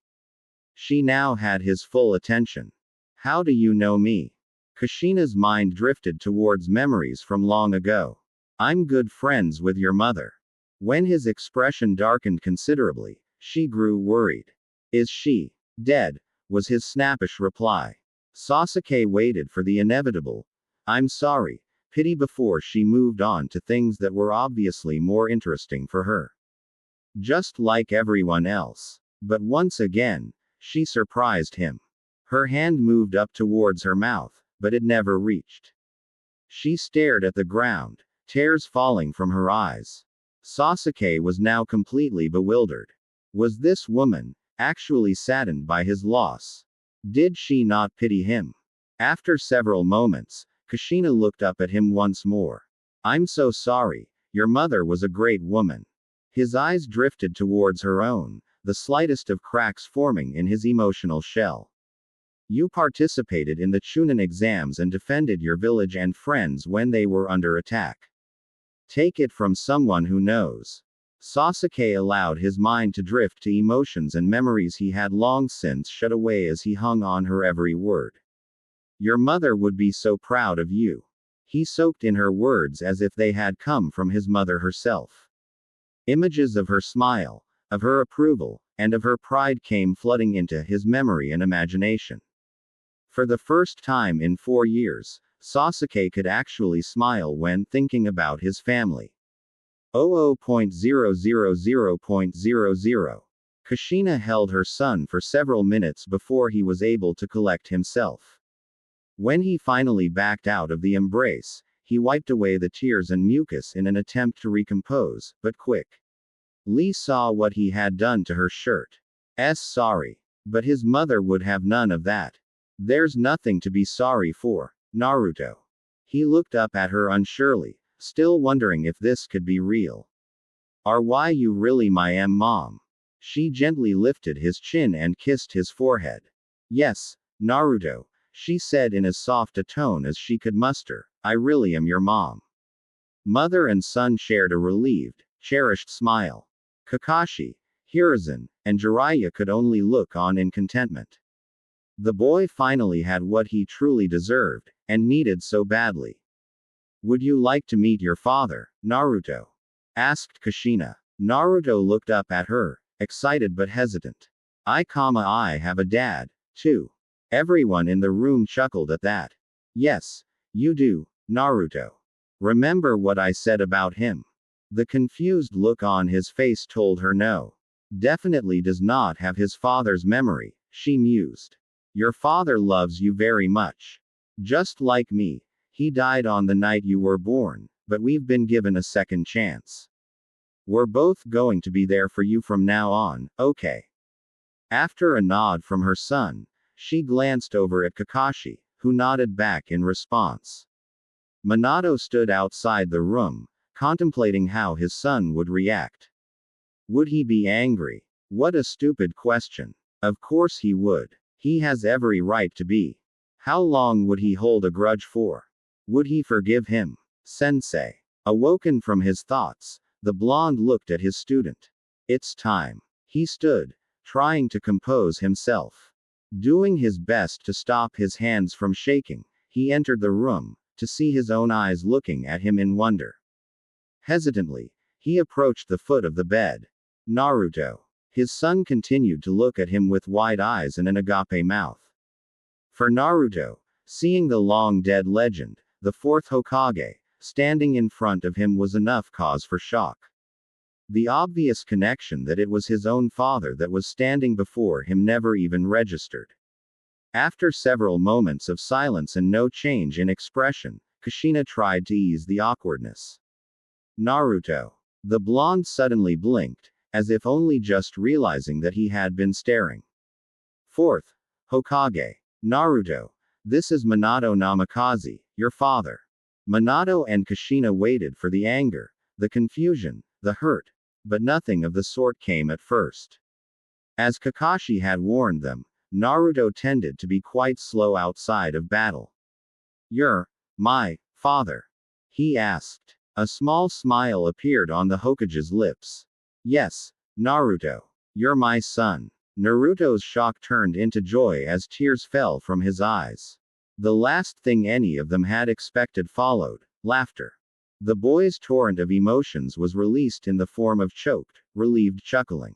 She now had his full attention. How do you know me? Kushina's mind drifted towards memories from long ago. I'm good friends with your mother. When his expression darkened considerably, she grew worried. Is she dead? Was his snappish reply. Sasuke waited for the inevitable. I'm sorry. Pity before she moved on to things that were obviously more interesting for her. Just like everyone else. But once again, she surprised him. Her hand moved up towards her mouth, but it never reached. She stared at the ground, tears falling from her eyes. Sasuke was now completely bewildered. Was this woman actually saddened by his loss? Did she not pity him? After several moments, Kushina looked up at him once more. I'm so sorry, your mother was a great woman. His eyes drifted towards her own, the slightest of cracks forming in his emotional shell. You participated in the Chunin exams and defended your village and friends when they were under attack. Take it from someone who knows. Sasuke allowed his mind to drift to emotions and memories he had long since shut away as he hung on her every word. Your mother would be so proud of you. He soaked in her words as if they had come from his mother herself. Images of her smile, of her approval, and of her pride came flooding into his memory and imagination. For the first time in 4 years, Sasuke could actually smile when thinking about his family. 00.000.00. Kushina held her son for several minutes before he was able to collect himself. When he finally backed out of the embrace, he wiped away the tears and mucus in an attempt to recompose, but quick. Lee saw what he had done to her shirt. Sorry. But his mother would have none of that. There's nothing to be sorry for, Naruto. He looked up at her unsurely, still wondering if this could be real. Are why you really my mom? She gently lifted his chin and kissed his forehead. Yes, Naruto, she said in as soft a tone as she could muster, I really am your mom. Mother and son shared a relieved, cherished smile. Kakashi, Hiruzen, and Jiraiya could only look on in contentment. The boy finally had what he truly deserved, and needed so badly. Would you like to meet your father, Naruto? Asked Kushina. Naruto looked up at her, excited but hesitant. I have a dad, too. Everyone in the room chuckled at that. Yes, you do, Naruto. Remember what I said about him? The confused look on his face told her no. Definitely does not have his father's memory, she mused. Your father loves you very much. Just like me. He died on the night you were born, but we've been given a second chance. We're both going to be there for you from now on, okay? After a nod from her son, she glanced over at Kakashi, who nodded back in response. Minato stood outside the room, contemplating how his son would react. Would he be angry? What a stupid question. Of course he would. He has every right to be. How long would he hold a grudge for? Would he forgive him? Sensei. Awoken from his thoughts, the blonde looked at his student. It's time. He stood, trying to compose himself. Doing his best to stop his hands from shaking, he entered the room, to see his own eyes looking at him in wonder. Hesitantly, he approached the foot of the bed. Naruto. His son continued to look at him with wide eyes and an agape mouth. For Naruto, seeing the long-dead legend, the fourth Hokage, standing in front of him was enough cause for shock. The obvious connection that it was his own father that was standing before him never even registered. After several moments of silence and no change in expression, Kushina tried to ease the awkwardness. Naruto. The blonde suddenly blinked, as if only just realizing that he had been staring. Fourth Hokage. Naruto. This is Minato Namikaze, your father. Minato and Kushina waited for the anger, the confusion, the hurt, but nothing of the sort came at first. As Kakashi had warned them, Naruto tended to be quite slow outside of battle. You're my Father? He asked. A small smile appeared on the Hokage's lips. Yes, Naruto. You're my son. Naruto's shock turned into joy as tears fell from his eyes. The last thing any of them had expected followed: laughter. The boy's torrent of emotions was released in the form of choked, relieved chuckling.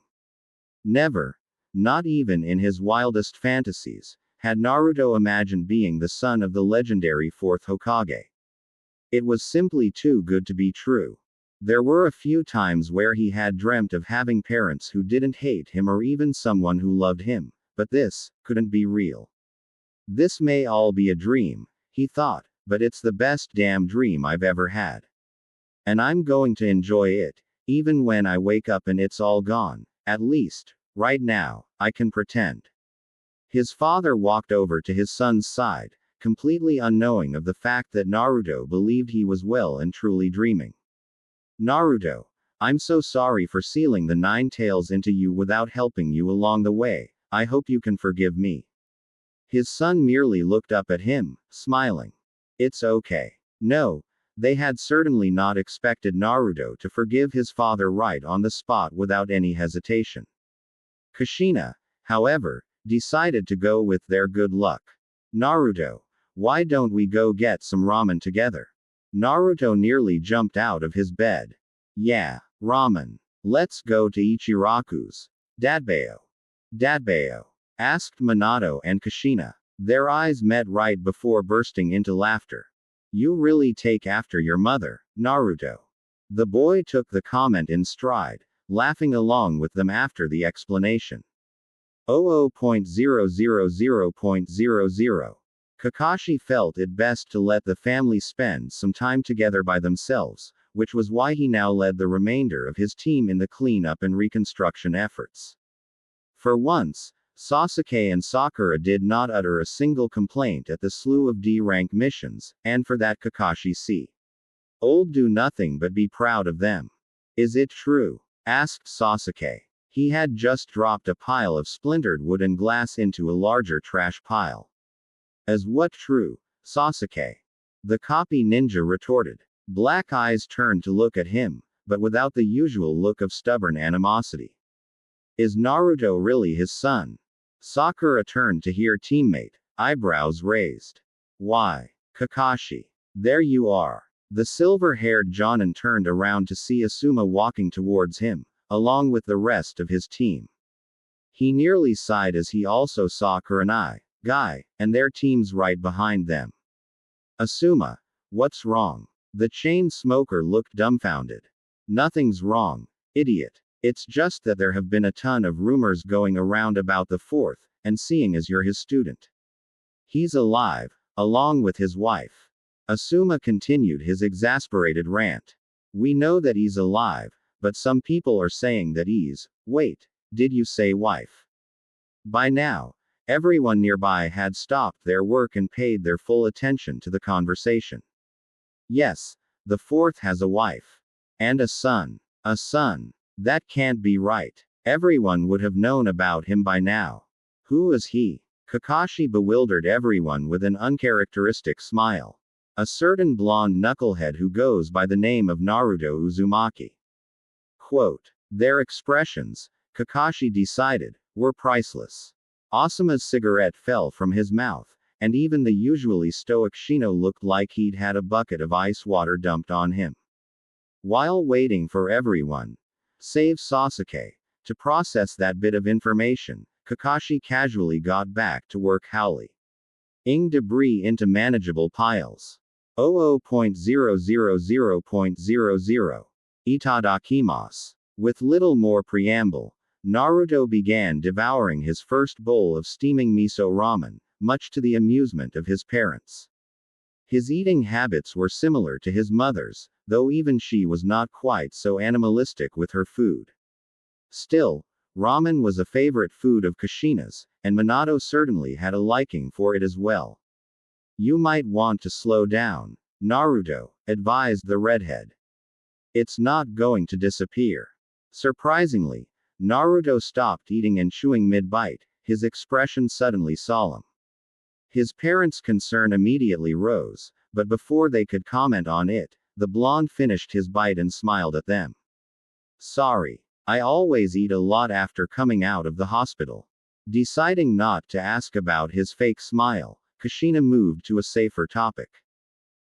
Never, not even in his wildest fantasies, had Naruto imagined being the son of the legendary fourth Hokage. It was simply too good to be true. There were a few times where he had dreamt of having parents who didn't hate him or even someone who loved him, but this couldn't be real. This may all be a dream, he thought, but it's the best damn dream I've ever had. And I'm going to enjoy it, even when I wake up and it's all gone. At least, right now, I can pretend. His father walked over to his son's side, completely unknowing of the fact that Naruto believed he was well and truly dreaming. Naruto, I'm so sorry for sealing the 9 tails into you without helping you along the way. I hope you can forgive me. His son merely looked up at him, smiling. It's okay. No, they had certainly not expected Naruto to forgive his father right on the spot without any hesitation. Kushina, however, decided to go with their good luck. Naruto, why don't we go get some ramen together? Naruto nearly jumped out of his bed. Yeah, ramen. Let's go to Ichiraku's. Dadbayo. Dadbayo? Asked Minato and Kushina. Their eyes met right before bursting into laughter. You really take after your mother, Naruto. The boy took the comment in stride, laughing along with them after the explanation. 00.000.00. Kakashi felt it best to let the family spend some time together by themselves, which was why he now led the remainder of his team in the cleanup and reconstruction efforts. For once, Sasuke and Sakura did not utter a single complaint at the slew of D-rank missions, and for that Kakashi Old do nothing but be proud of them. Is it true? Asked Sasuke. He had just dropped a pile of splintered wood and glass into a larger trash pile. As what true, Sasuke? The copy ninja retorted. Black eyes turned to look at him, but without the usual look of stubborn animosity. Is Naruto really his son? Sakura turned to hear teammate, eyebrows raised. Why, Kakashi. There you are. The silver-haired Jonin turned around to see Asuma walking towards him, along with the rest of his team. He nearly sighed as he also saw Kurenai, Guy, and their teams right behind them. Asuma, what's wrong? The chain smoker looked dumbfounded. Nothing's wrong, idiot. It's just that there have been a ton of rumors going around about the fourth, and seeing as you're his student. He's alive, along with his wife. Asuma continued his exasperated rant. We know that he's alive, but some people are saying that he's, wait, did you say wife? By now, everyone nearby had stopped their work and paid their full attention to the conversation. Yes, the fourth has a wife. And a son. A son. That can't be right. Everyone would have known about him by now. Who is he? Kakashi bewildered everyone with an uncharacteristic smile. A certain blonde knucklehead who goes by the name of Naruto Uzumaki. Quote. Their expressions, Kakashi decided, were priceless. Asuma's cigarette fell from his mouth, and even the usually stoic Shino looked like he'd had a bucket of ice water dumped on him. While waiting for everyone, save Sasuke, to process that bit of information, Kakashi casually got back to work howling debris into manageable piles. 00.000.00. Itadakimasu. With little more preamble, Naruto began devouring his first bowl of steaming miso ramen, much to the amusement of his parents. His eating habits were similar to his mother's, though even she was not quite so animalistic with her food. Still, ramen was a favorite food of Kushina's, and Minato certainly had a liking for it as well. You might want to slow down, Naruto, advised the redhead. It's not going to disappear. Surprisingly, Naruto stopped eating and chewing mid-bite, his expression suddenly solemn. His parents' concern immediately rose, but before they could comment on it, the blonde finished his bite and smiled at them. Sorry. I always eat a lot after coming out of the hospital. Deciding not to ask about his fake smile, Kushina moved to a safer topic.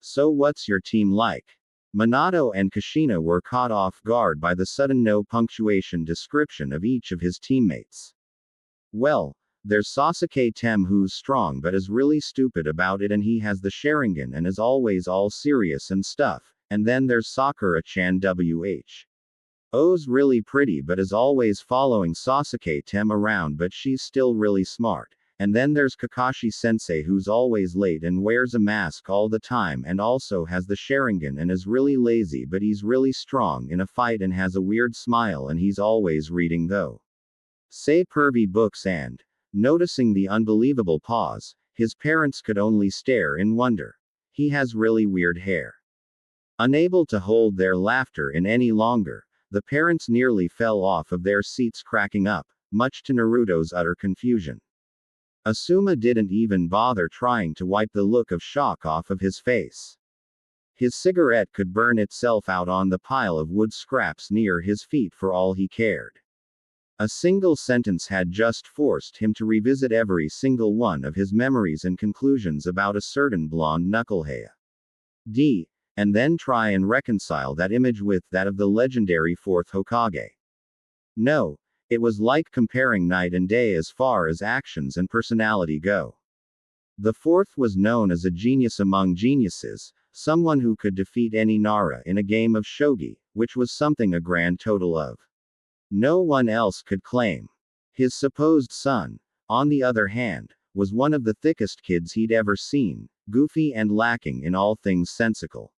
So what's your team like? Minato and Kushina were caught off guard by the sudden no punctuation description of each of his teammates. Well, there's Sasuke Tem who's strong but is really stupid about it and he has the Sharingan and is always all serious and stuff, and then there's Sakura-chan O's really pretty but is always following Sasuke Tem around but she's still really smart. And then there's Kakashi-sensei who's always late and wears a mask all the time and also has the Sharingan and is really lazy but he's really strong in a fight and has a weird smile and he's always reading though. Say pervy books and, noticing the unbelievable pause, his parents could only stare in wonder. He has really weird hair. Unable to hold their laughter in any longer, the parents nearly fell off of their seats cracking up, much to Naruto's utter confusion. Asuma didn't even bother trying to wipe the look of shock off of his face. His cigarette could burn itself out on the pile of wood scraps near his feet for all he cared. A single sentence had just forced him to revisit every single one of his memories and conclusions about a certain blonde knucklehead. And then try and reconcile that image with that of the legendary fourth Hokage. No. It was like comparing night and day as far as actions and personality go. The fourth was known as a genius among geniuses, someone who could defeat any Nara in a game of shogi, which was something a grand total of no one else could claim. His supposed son, on the other hand, was one of the thickest kids he'd ever seen, goofy and lacking in all things sensical.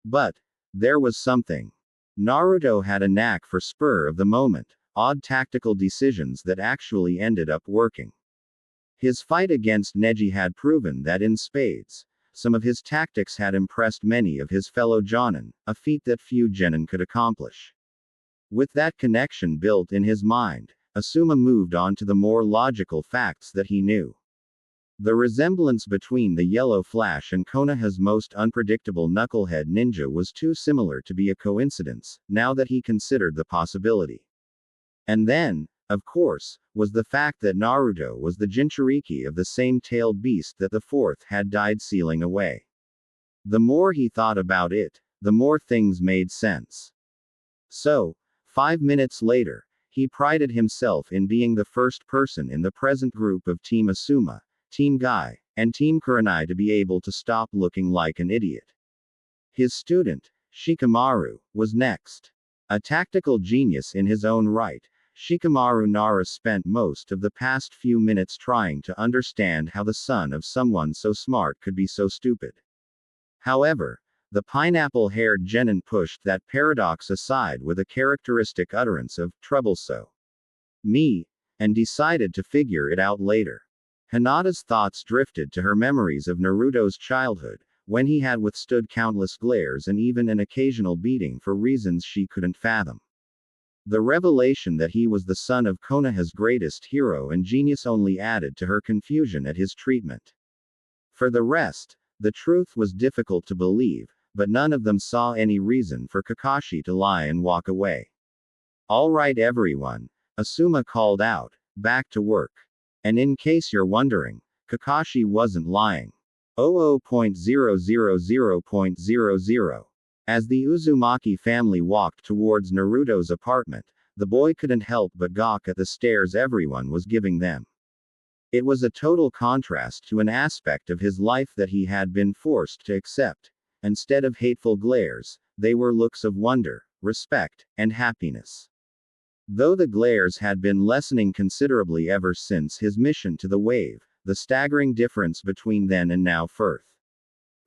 But there was something. Naruto had a knack for spur of the moment, odd tactical decisions that actually ended up working. His fight against Neji had proven that in spades, some of his tactics had impressed many of his fellow Jonin, a feat that few genin could accomplish. With that connection built in his mind, Asuma moved on to the more logical facts that he knew. The resemblance between the Yellow Flash and Konoha's most unpredictable knucklehead ninja was too similar to be a coincidence, now that he considered the possibility. And then, of course, was the fact that Naruto was the Jinchuriki of the same tailed beast that the fourth had died sealing away. The more he thought about it, the more things made sense. So, 5 minutes later, he prided himself in being the first person in the present group of Team Asuma, Team Guy, and Team Kurenai to be able to stop looking like an idiot. His student, Shikamaru, was next. A tactical genius in his own right, Shikamaru Nara spent most of the past few minutes trying to understand how the son of someone so smart could be so stupid. However, the pineapple-haired genin pushed that paradox aside with a characteristic utterance of "trouble so me," and decided to figure it out later. Hinata's thoughts drifted to her memories of Naruto's childhood, when he had withstood countless glares and even an occasional beating for reasons she couldn't fathom. The revelation that he was the son of Konoha's greatest hero and genius only added to her confusion at his treatment. For the rest, the truth was difficult to believe, but none of them saw any reason for Kakashi to lie and walk away. All right everyone, Asuma called out, back to work. And in case you're wondering, Kakashi wasn't lying. 00.000.00. As the Uzumaki family walked towards Naruto's apartment, the boy couldn't help but gawk at the stares everyone was giving them. It was a total contrast to an aspect of his life that he had been forced to accept. Instead of hateful glares, they were looks of wonder, respect, and happiness. Though the glares had been lessening considerably ever since his mission to the wave, the staggering difference between then and now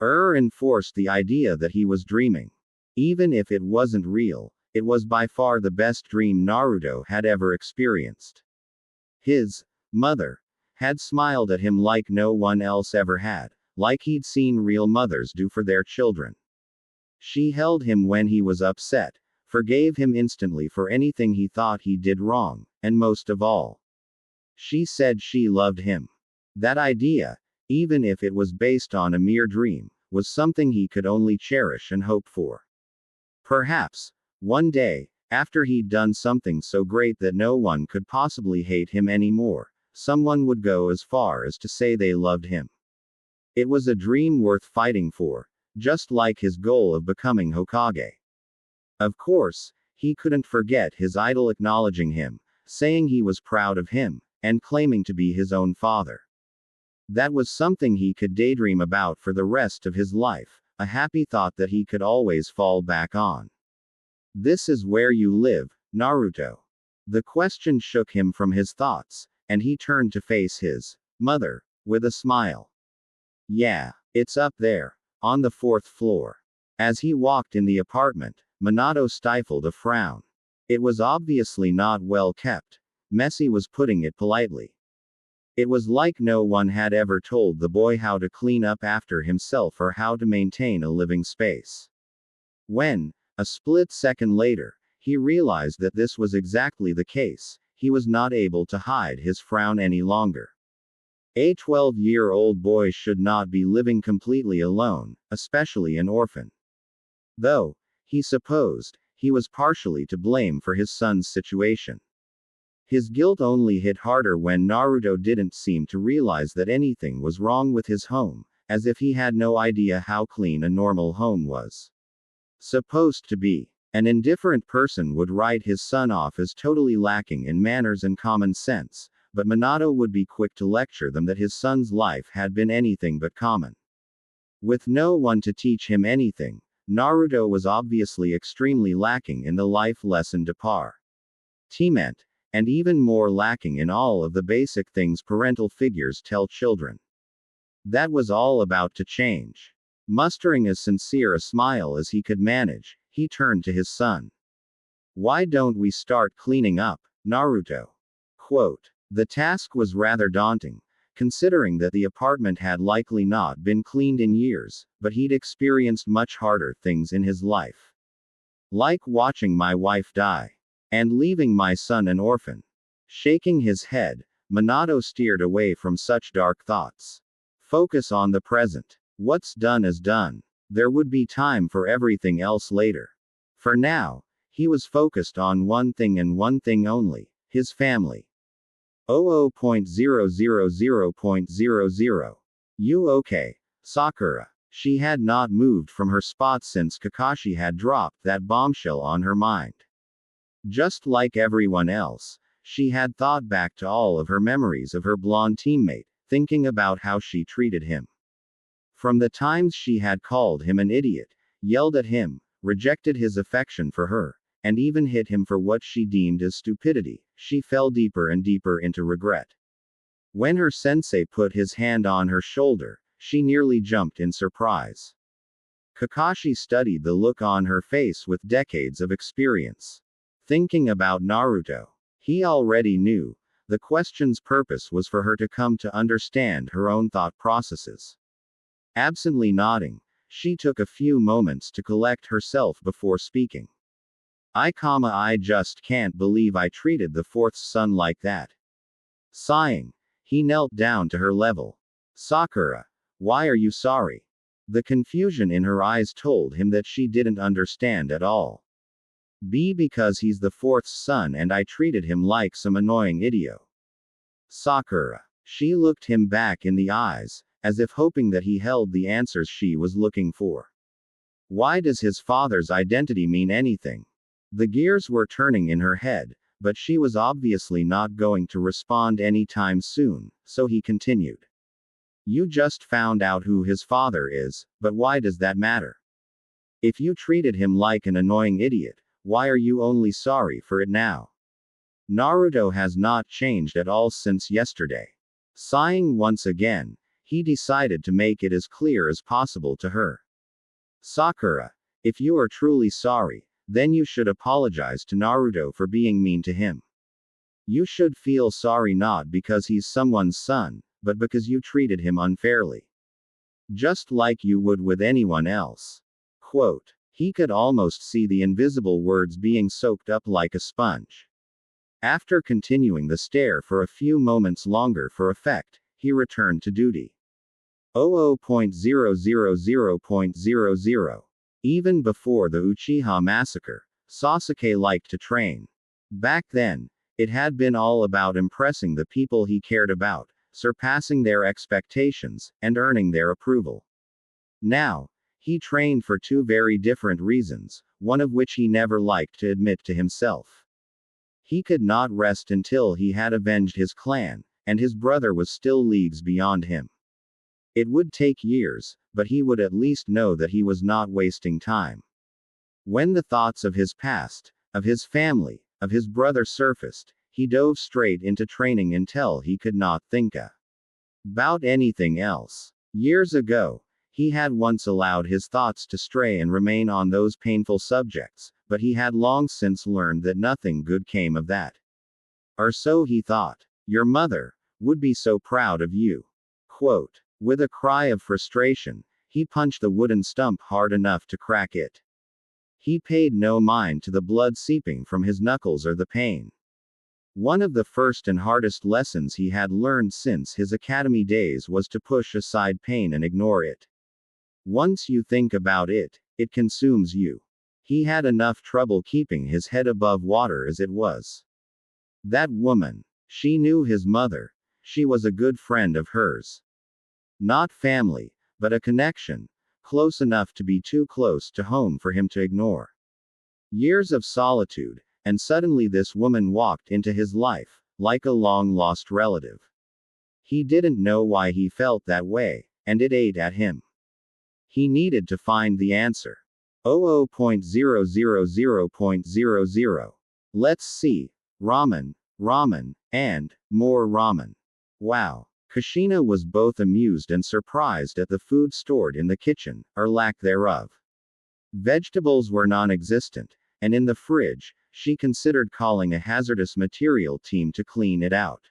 enforced the idea that he was dreaming. Even if it wasn't real, it was by far the best dream Naruto had ever experienced. His mother had smiled at him like no one else ever had, like he'd seen real mothers do for their children. She held him when he was upset, forgave him instantly for anything he thought he did wrong, and most of all, she said she loved him. That idea, even if it was based on a mere dream, was something he could only cherish and hope for. Perhaps, one day, after he'd done something so great that no one could possibly hate him anymore, someone would go as far as to say they loved him. It was a dream worth fighting for, just like his goal of becoming Hokage. Of course, he couldn't forget his idol acknowledging him, saying he was proud of him, and claiming to be his own father. That was something he could daydream about for the rest of his life, a happy thought that he could always fall back on. This is where you live, Naruto. The question shook him from his thoughts, and he turned to face his mother, with a smile. Yeah, it's up there, on the 4th floor. As he walked in the apartment, Minato stifled a frown. It was obviously not well kept. Messy was putting it politely. It was like no one had ever told the boy how to clean up after himself or how to maintain a living space. When, a split second later, he realized that this was exactly the case, he was not able to hide his frown any longer. A 12-year-old boy should not be living completely alone, especially an orphan. Though, he supposed, he was partially to blame for his son's situation. His guilt only hit harder when Naruto didn't seem to realize that anything was wrong with his home, as if he had no idea how clean a normal home was supposed to be. An indifferent person would write his son off as totally lacking in manners and common sense, but Minato would be quick to lecture them that his son's life had been anything but common. With no one to teach him anything, Naruto was obviously extremely lacking in the life lesson department, and even more lacking in all of the basic things parental figures tell children. That was all about to change. Mustering as sincere a smile as he could manage, he turned to his son. Why don't we start cleaning up, Naruto? Quote. The task was rather daunting, considering that the apartment had likely not been cleaned in years, but he'd experienced much harder things in his life. Like watching my wife die. And leaving my son an orphan. Shaking his head, Minato steered away from such dark thoughts. Focus on the present. What's done is done. There would be time for everything else later. For now, he was focused on one thing and one thing only, his family. 00.000.00. You okay, Sakura? She had not moved from her spot since Kakashi had dropped that bombshell on her mind. Just like everyone else, she had thought back to all of her memories of her blonde teammate, thinking about how she treated him. From the times she had called him an idiot, yelled at him, rejected his affection for her, and even hit him for what she deemed as stupidity, she fell deeper and deeper into regret. When her sensei put his hand on her shoulder, she nearly jumped in surprise. Kakashi studied the look on her face with decades of experience. Thinking about Naruto, he already knew, the question's purpose was for her to come to understand her own thought processes. Absently nodding, she took a few moments to collect herself before speaking. I just can't believe I treated the 4th son like that. Sighing, he knelt down to her level. Sakura, why are you sorry? The confusion in her eyes told him that she didn't understand at all. Because he's the 4th son and I treated him like some annoying idiot. Sakura. She looked him back in the eyes, as if hoping that he held the answers she was looking for. Why does his father's identity mean anything? The gears were turning in her head, but she was obviously not going to respond anytime soon, so he continued. You just found out who his father is, but why does that matter? If you treated him like an annoying idiot, why are you only sorry for it now? Naruto has not changed at all since yesterday. Sighing once again, he decided to make it as clear as possible to her. Sakura, if you are truly sorry, then you should apologize to Naruto for being mean to him. You should feel sorry not because he's someone's son, but because you treated him unfairly. Just like you would with anyone else. Quote. He could almost see the invisible words being soaked up like a sponge. After continuing the stare for a few moments longer for effect, he returned to duty. 00.000.00. Even before the Uchiha massacre, Sasuke liked to train. Back then, it had been all about impressing the people he cared about, surpassing their expectations, and earning their approval. Now, he trained for two very different reasons, one of which he never liked to admit to himself. He could not rest until he had avenged his clan, and his brother was still leagues beyond him. It would take years, but he would at least know that he was not wasting time. When the thoughts of his past, of his family, of his brother surfaced, he dove straight into training until he could not think about anything else. Years ago, he had once allowed his thoughts to stray and remain on those painful subjects, but he had long since learned that nothing good came of that. Or so he thought. Your mother would be so proud of you. Quote. With a cry of frustration, he punched the wooden stump hard enough to crack it. He paid no mind to the blood seeping from his knuckles or the pain. One of the first and hardest lessons he had learned since his academy days was to push aside pain and ignore it. Once you think about it, it consumes you. He had enough trouble keeping his head above water as it was. That woman. She knew his mother. She was a good friend of hers. Not family, but a connection, close enough to be too close to home for him to ignore. Years of solitude, and suddenly this woman walked into his life, like a long-lost relative. He didn't know why he felt that way, and it ate at him. He needed to find the answer. 00.000.00. Let's see. Ramen, ramen, and more ramen. Wow. Kushina was both amused and surprised at the food stored in the kitchen, or lack thereof. Vegetables were non-existent, and in the fridge, she considered calling a hazardous material team to clean it out.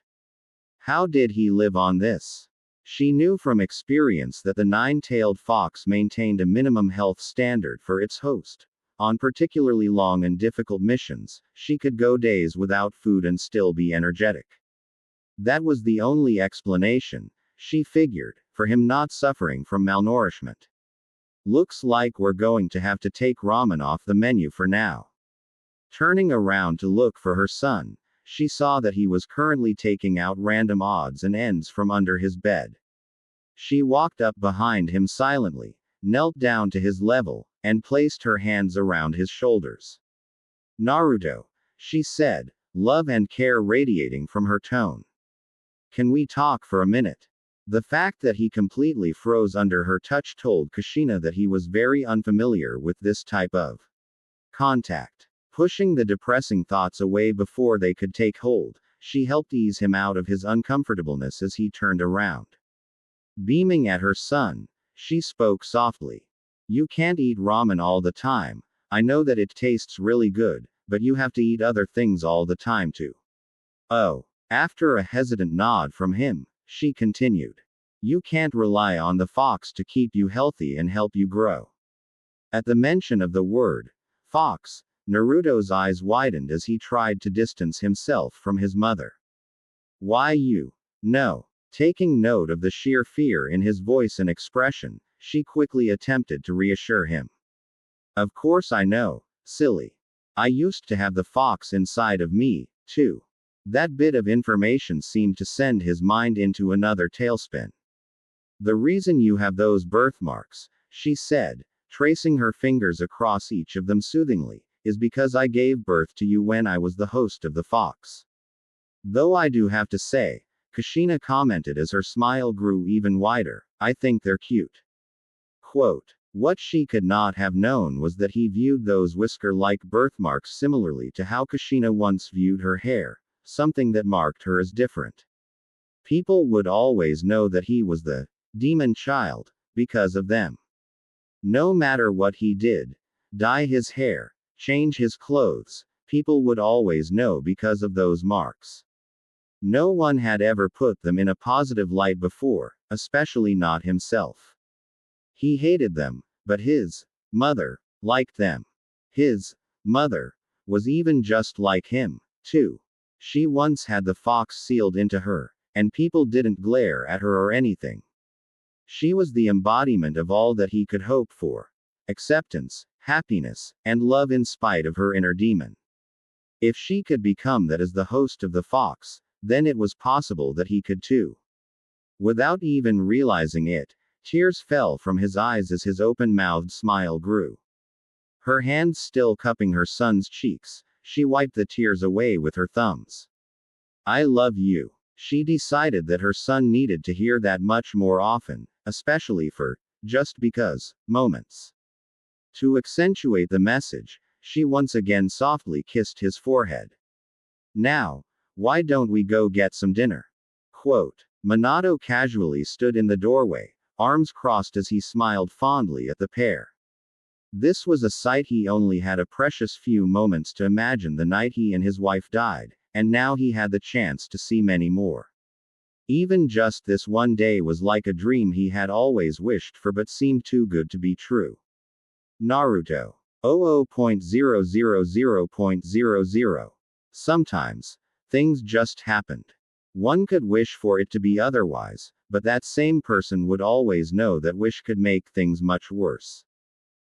How did he live on this? She knew from experience that the nine-tailed fox maintained a minimum health standard for its host. On particularly long and difficult missions, she could go days without food and still be energetic. That was the only explanation, she figured, for him not suffering from malnourishment. Looks like we're going to have to take ramen off the menu for now. Turning around to look for her son, she saw that he was currently taking out random odds and ends from under his bed. She walked up behind him silently, knelt down to his level, and placed her hands around his shoulders. Naruto, she said, love and care radiating from her tone. Can we talk for a minute? The fact that he completely froze under her touch told Kushina that he was very unfamiliar with this type of contact. Pushing the depressing thoughts away before they could take hold, she helped ease him out of his uncomfortableness as he turned around. Beaming at her son, she spoke softly. You can't eat ramen all the time. I know that it tastes really good, but you have to eat other things all the time too. Oh. After a hesitant nod from him, she continued. You can't rely on the fox to keep you healthy and help you grow. At the mention of the word fox, Naruto's eyes widened as he tried to distance himself from his mother. Why you? No. Taking note of the sheer fear in his voice and expression, she quickly attempted to reassure him. Of course I know, silly. I used to have the fox inside of me, too. That bit of information seemed to send his mind into another tailspin. The reason you have those birthmarks, she said, tracing her fingers across each of them soothingly, is because I gave birth to you when I was the host of the fox. Though I do have to say, Kushina commented as her smile grew even wider, I think they're cute. Quote. What she could not have known was that he viewed those whisker-like birthmarks similarly to how Kushina once viewed her hair, something that marked her as different. People would always know that he was the demon child, because of them. No matter what he did, dye his hair, change his clothes, people would always know because of those marks. No one had ever put them in a positive light before, especially not himself. He hated them, but his mother liked them. His mother was even just like him, too. She once had the fox sealed into her, and people didn't glare at her or anything. She was the embodiment of all that he could hope for: acceptance, happiness, and love in spite of her inner demon. If she could become that as the host of the Fox, then it was possible that he could too. Without even realizing it, tears fell from his eyes as his open-mouthed smile grew. Her hands still cupping her son's cheeks, she wiped the tears away with her thumbs. I love you. She decided that her son needed to hear that much more often, especially for just because moments. To accentuate the message, she once again softly kissed his forehead. Now, why don't we go get some dinner? Quote. Minato casually stood in the doorway, arms crossed as he smiled fondly at the pair. This was a sight he only had a precious few moments to imagine the night he and his wife died, and now he had the chance to see many more. Even just this one day was like a dream he had always wished for but seemed too good to be true. Naruto. 00.000.00. Sometimes, things just happened. One could wish for it to be otherwise, but that same person would always know that wish could make things much worse.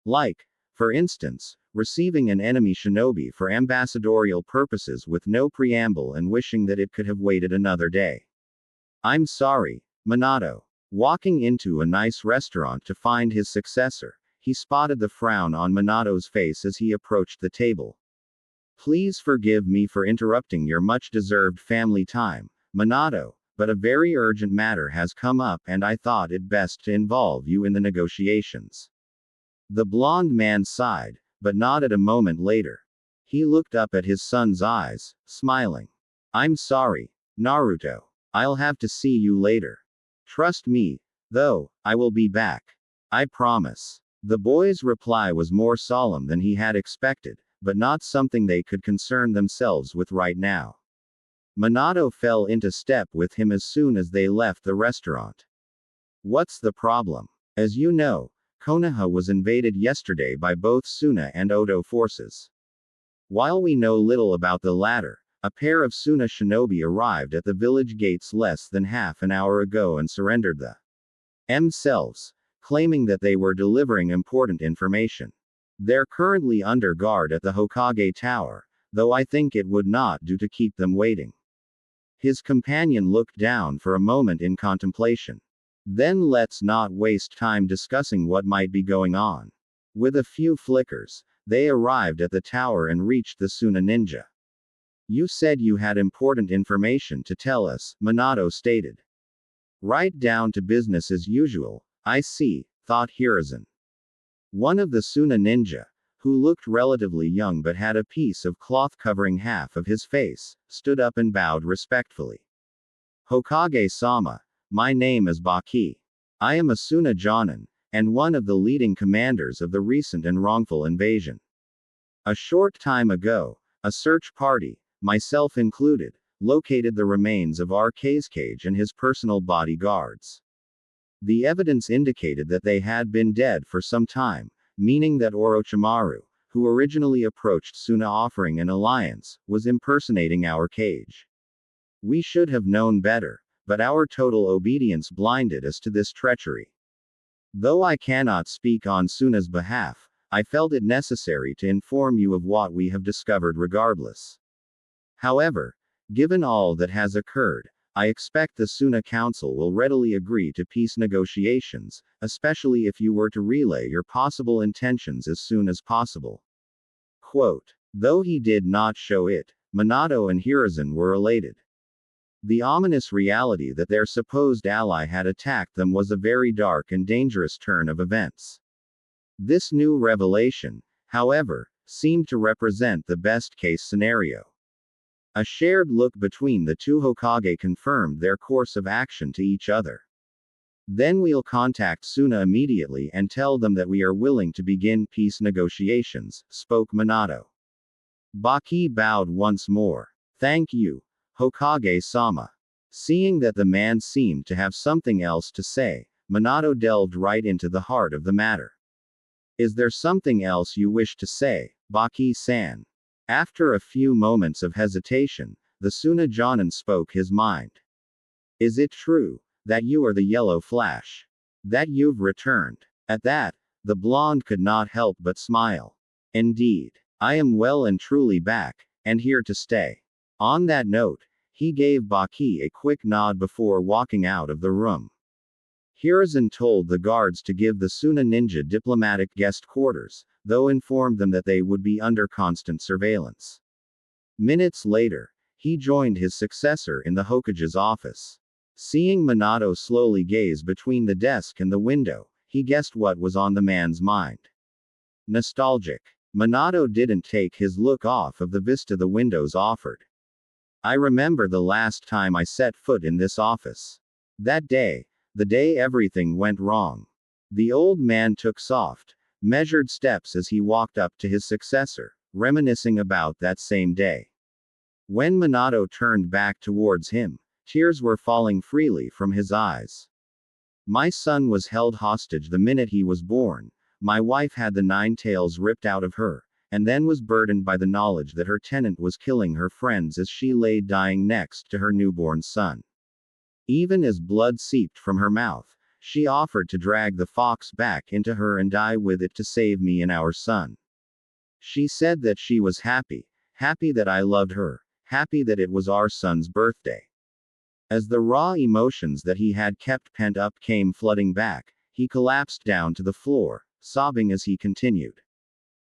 Like, for instance, receiving an enemy shinobi for ambassadorial purposes with no preamble and wishing that it could have waited another day. I'm sorry, Minato. Walking into a nice restaurant to find his successor, he spotted the frown on Minato's face as he approached the table. Please forgive me for interrupting your much-deserved family time, Minato, but a very urgent matter has come up and I thought it best to involve you in the negotiations. The blond man sighed, but nodded a moment later. He looked up at his son's eyes, smiling. I'm sorry, Naruto. I'll have to see you later. Trust me, though, I will be back. I promise. The boy's reply was more solemn than he had expected, but not something they could concern themselves with right now. Minato fell into step with him as soon as they left the restaurant. What's the problem? As you know, Konoha was invaded yesterday by both Suna and Oto forces. While we know little about the latter, a pair of Suna shinobi arrived at the village gates less than half an hour ago and surrendered themselves, claiming that they were delivering important information. They're currently under guard at the Hokage Tower, though I think it would not do to keep them waiting. His companion looked down for a moment in contemplation. Then let's not waste time discussing what might be going on. With a few flickers, they arrived at the tower and reached the Suna ninja. You said you had important information to tell us, Minato stated. Right down to business as usual, I see, thought Hiruzen. One of the Suna ninja, who looked relatively young but had a piece of cloth covering half of his face, stood up and bowed respectfully. Hokage-sama, my name is Baki. I am a Suna Jonin, and one of the leading commanders of the recent and wrongful invasion. A short time ago, a search party, myself included, located the remains of Cage and his personal bodyguards. The evidence indicated that they had been dead for some time, meaning that Orochimaru, who originally approached Suna offering an alliance, was impersonating our Cage. We should have known better, but our total obedience blinded us to this treachery. Though I cannot speak on Suna's behalf, I felt it necessary to inform you of what we have discovered regardless. However, given all that has occurred, I expect the Suna Council will readily agree to peace negotiations, especially if you were to relay your possible intentions as soon as possible. Quote. Though he did not show it, Minato and Hiruzen were elated. The ominous reality that their supposed ally had attacked them was a very dark and dangerous turn of events. This new revelation, however, seemed to represent the best-case scenario. A shared look between the two Hokage confirmed their course of action to each other. Then we'll contact Suna immediately and tell them that we are willing to begin peace negotiations, spoke Minato. Baki bowed once more. Thank you, Hokage-sama. Seeing that the man seemed to have something else to say, Minato delved right into the heart of the matter. Is there something else you wish to say, Baki-san? After a few moments of hesitation, the Suna Jonin spoke his mind. Is it true that you are the Yellow Flash? That you've returned. At that, the blonde could not help but smile. Indeed. I am well and truly back, and here to stay. On that note, he gave Baki a quick nod before walking out of the room. Hiruzen told the guards to give the Suna ninja diplomatic guest quarters, though informed them that they would be under constant surveillance. Minutes later, he joined his successor in the Hokage's office. Seeing Minato slowly gaze between the desk and the window, he guessed what was on the man's mind. Nostalgic. Minato didn't take his look off of the vista the windows offered. I remember the last time I set foot in this office. That day, the day everything went wrong. The old man took soft, measured steps as he walked up to his successor, reminiscing about that same day. When Minato turned back towards him, tears were falling freely from his eyes. My son was held hostage the minute he was born. My wife had the 9 tails ripped out of her, and then was burdened by the knowledge that her tenant was killing her friends as she lay dying next to her newborn son. Even as blood seeped from her mouth, she offered to drag the fox back into her and die with it to save me and our son. She said that she was happy, happy that I loved her, happy that it was our son's birthday. As the raw emotions that he had kept pent up came flooding back, he collapsed down to the floor, sobbing as he continued.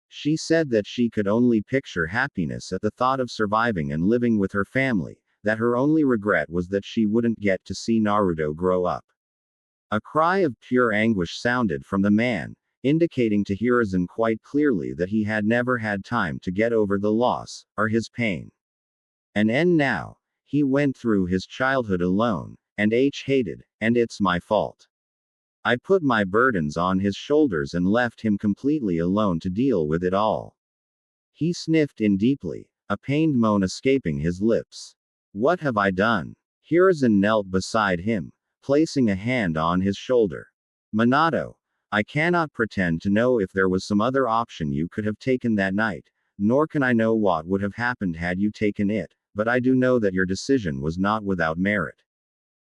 She said that she could only picture happiness at the thought of surviving and living with her family, that her only regret was that she wouldn't get to see Naruto grow up. A cry of pure anguish sounded from the man, indicating to Hiruzen quite clearly that he had never had time to get over the loss, or his pain. And now, he went through his childhood alone, and hated, and it's my fault. I put my burdens on his shoulders and left him completely alone to deal with it all. He sniffed in deeply, a pained moan escaping his lips. What have I done? Hiruzen knelt beside him, placing a hand on his shoulder. Minato, I cannot pretend to know if there was some other option you could have taken that night, nor can I know what would have happened had you taken it, but I do know that your decision was not without merit.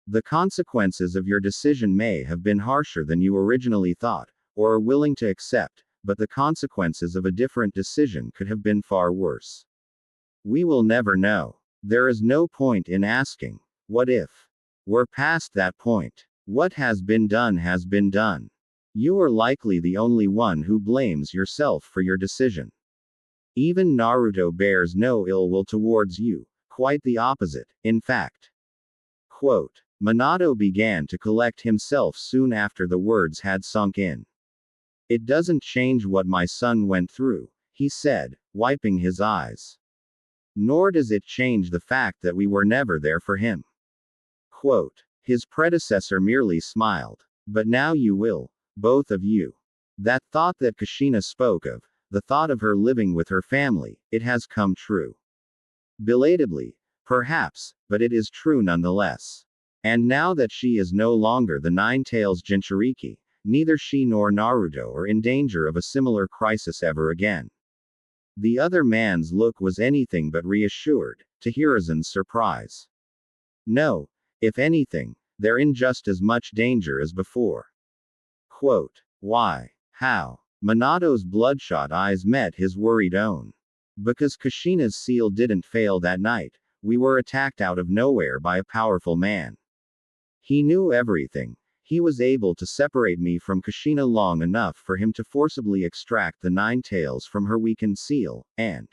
The consequences of your decision may have been harsher than you originally thought, or are willing to accept, but the consequences of a different decision could have been far worse. We will never know. There is no point in asking, what if? We're past that point. What has been done has been done. You are likely the only one who blames yourself for your decision. Even Naruto bears no ill will towards you, quite the opposite, in fact. Quote. Minato began to collect himself soon after the words had sunk in. It doesn't change what my son went through, he said, wiping his eyes. Nor does it change the fact that we were never there for him. Quote. His predecessor merely smiled. But now you will, both of you. That thought that Kushina spoke of, the thought of her living with her family, it has come true. Belatedly, perhaps, but it is true nonetheless. And now that she is no longer the 9 tails Jinchuriki, neither she nor Naruto are in danger of a similar crisis ever again. The other man's look was anything but reassured, to Hiruzen's surprise. No, if anything, they're in just as much danger as before. Quote. Why? How? Minato's bloodshot eyes met his worried own. Because Kushina's seal didn't fail that night, we were attacked out of nowhere by a powerful man. He knew everything. He was able to separate me from Kushina long enough for him to forcibly extract the 9 tails from her weakened seal, and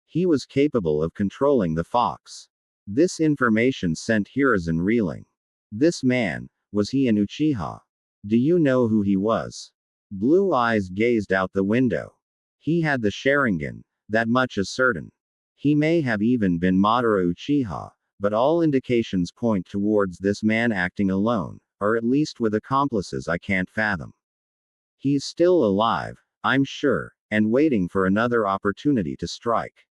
he was capable of controlling the fox. This information sent Hiruzen reeling. This man, was he an Uchiha? Do you know who he was? Blue eyes gazed out the window. He had the Sharingan, that much is certain. He may have even been Madara Uchiha, but all indications point towards this man acting alone, or at least with accomplices I can't fathom. He's still alive, I'm sure, and waiting for another opportunity to strike.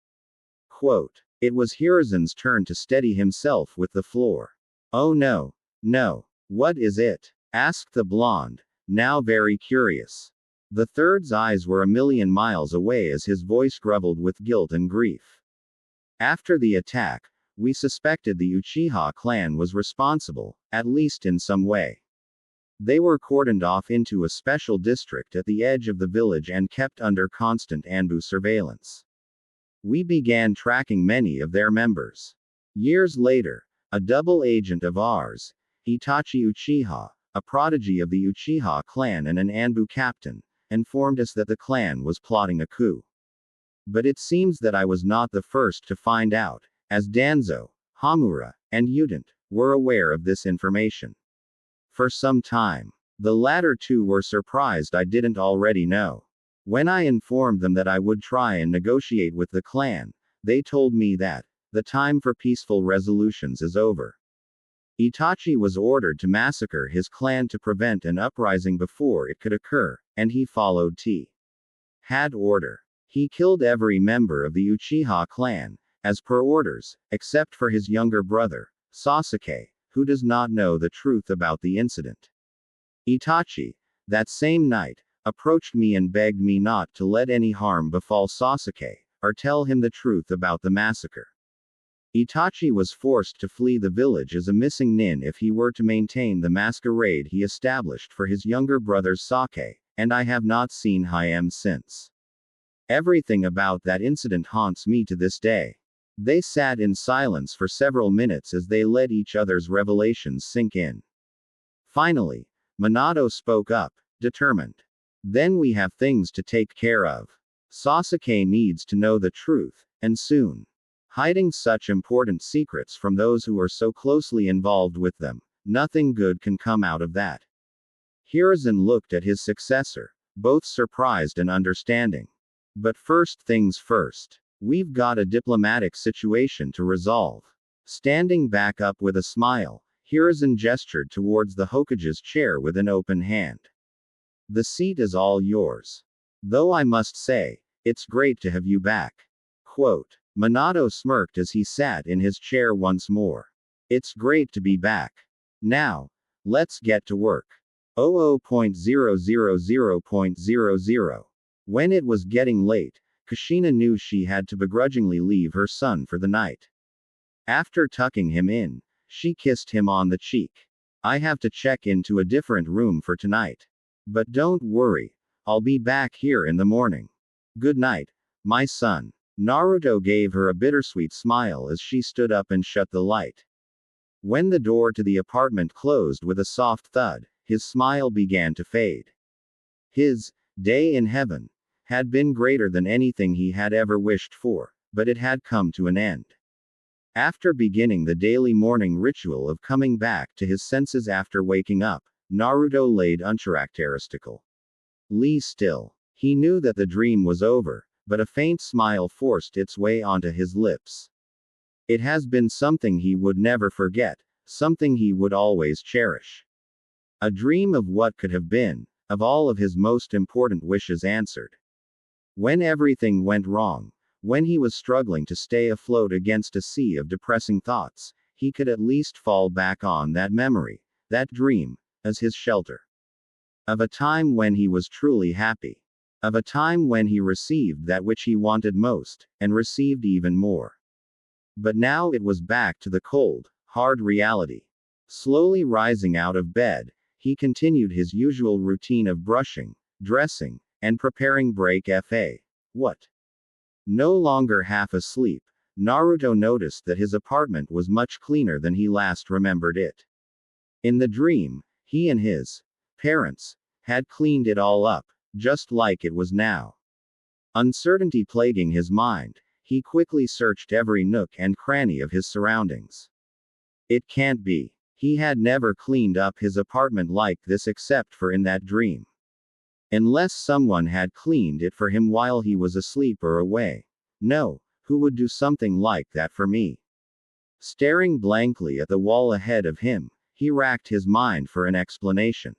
Quote. It was Hiruzen's turn to steady himself with the floor. Oh no. No. What is it? Asked the blonde, now very curious. The third's eyes were a million miles away as his voice grumbled with guilt and grief. After the attack, we suspected the Uchiha clan was responsible, at least in some way. They were cordoned off into a special district at the edge of the village and kept under constant Anbu surveillance. We began tracking many of their members. Years later, a double agent of ours, Itachi Uchiha, a prodigy of the Uchiha clan and an Anbu captain, informed us that the clan was plotting a coup. But it seems that I was not the first to find out, as Danzo, Hamura, and Udent were aware of this information. For some time, the latter two were surprised I didn't already know. When I informed them that I would try and negotiate with the clan, they told me that the time for peaceful resolutions is over. Itachi was ordered to massacre his clan to prevent an uprising before it could occur, and he followed Had order. He killed every member of the Uchiha clan, as per orders, except for his younger brother, Sasuke, who does not know the truth about the incident. Itachi, that same night, approached me and begged me not to let any harm befall Sasuke, or tell him the truth about the massacre. Itachi was forced to flee the village as a missing nin if he were to maintain the masquerade he established for his younger brother's sake, and I have not seen him since. Everything about that incident haunts me to this day. They sat in silence for several minutes as they let each other's revelations sink in. Finally, Minato spoke up, determined. Then we have things to take care of. Sasuke needs to know the truth, and soon. Hiding such important secrets from those who are so closely involved with them, nothing good can come out of that. Hiruzen looked at his successor, both surprised and understanding. But first things first. We've got a diplomatic situation to resolve. Standing back up with a smile, Hiruzen gestured towards the Hokage's chair with an open hand. The seat is all yours. Though I must say, it's great to have you back. Quote. Minato smirked as he sat in his chair once more. It's great to be back. Now, let's get to work. 00.000.00. When it was getting late, Kushina knew she had to begrudgingly leave her son for the night. After tucking him in, she kissed him on the cheek. I have to check into a different room for tonight. But don't worry, I'll be back here in the morning. Good night, my son. Naruto gave her a bittersweet smile as she stood up and shut the light. When the door to the apartment closed with a soft thud, his smile began to fade. His day in heaven had been greater than anything he had ever wished for, but it had come to an end. After beginning the daily morning ritual of coming back to his senses after waking up, Naruto laid uncharacteristical. Lee still. He knew that the dream was over, but a faint smile forced its way onto his lips. It has been something he would never forget, something he would always cherish. A dream of what could have been, of all of his most important wishes answered. When everything went wrong, when he was struggling to stay afloat against a sea of depressing thoughts, he could at least fall back on that memory, that dream, as his shelter. Of a time when he was truly happy. Of a time when he received that which he wanted most, and received even more. But now it was back to the cold, hard reality. Slowly rising out of bed, he continued his usual routine of brushing, dressing, and preparing break fa. What? No longer half asleep, Naruto noticed that his apartment was much cleaner than he last remembered it. In the dream, he and his parents had cleaned it all up, just like it was now. Uncertainty plaguing his mind, he quickly searched every nook and cranny of his surroundings. It can't be. He had never cleaned up his apartment like this except for in that dream. Unless someone had cleaned it for him while he was asleep or away. No, who would do something like that for me? Staring blankly at the wall ahead of him, he racked his mind for an explanation.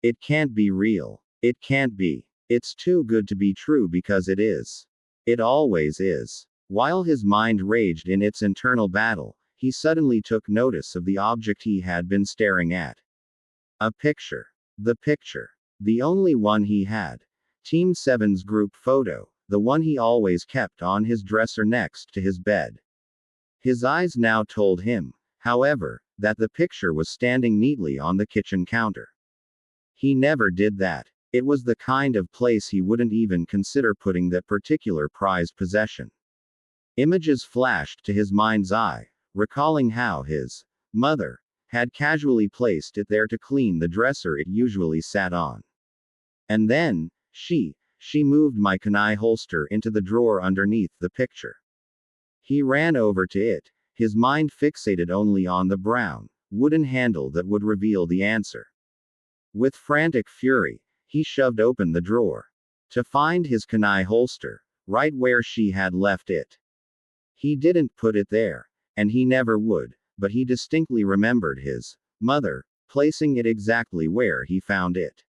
It can't be real. It can't be. It's too good to be true because it is. It always is. While his mind raged in its internal battle, he suddenly took notice of the object he had been staring at. A picture. The picture. The only one he had. Team 7's group photo, the one he always kept on his dresser next to his bed. His eyes now told him, however, that the picture was standing neatly on the kitchen counter. He never did that. It was the kind of place he wouldn't even consider putting that particular prized possession. Images flashed to his mind's eye, recalling how his mother had casually placed it there to clean the dresser it usually sat on. And then, she moved my kunai holster into the drawer underneath the picture. He ran over to it, his mind fixated only on the brown, wooden handle that would reveal the answer. With frantic fury, he shoved open the drawer. To find his kunai holster, right where she had left it. He didn't put it there, and he never would, but he distinctly remembered his mother placing it exactly where he found it.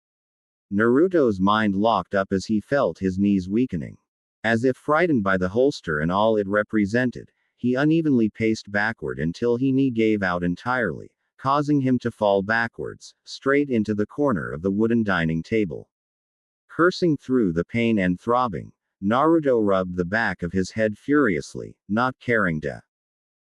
Naruto's mind locked up as he felt his knees weakening. As if frightened by the holster and all it represented, he unevenly paced backward until his knee gave out entirely, causing him to fall backwards, straight into the corner of the wooden dining table. Cursing through the pain and throbbing, Naruto rubbed the back of his head furiously, not caring to.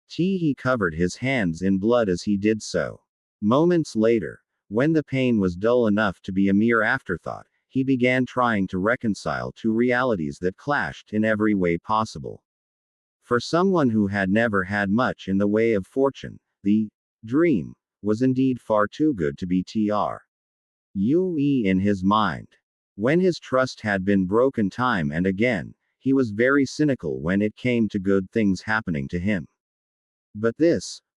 He covered his hands in blood as he did so. Moments later, when the pain was dull enough to be a mere afterthought, he began trying to reconcile two realities that clashed in every way possible. For someone who had never had much in the way of fortune, the dream was indeed far too good to be true in his mind. When his trust had been broken time and again, he was very cynical when it came to good things happening to him. But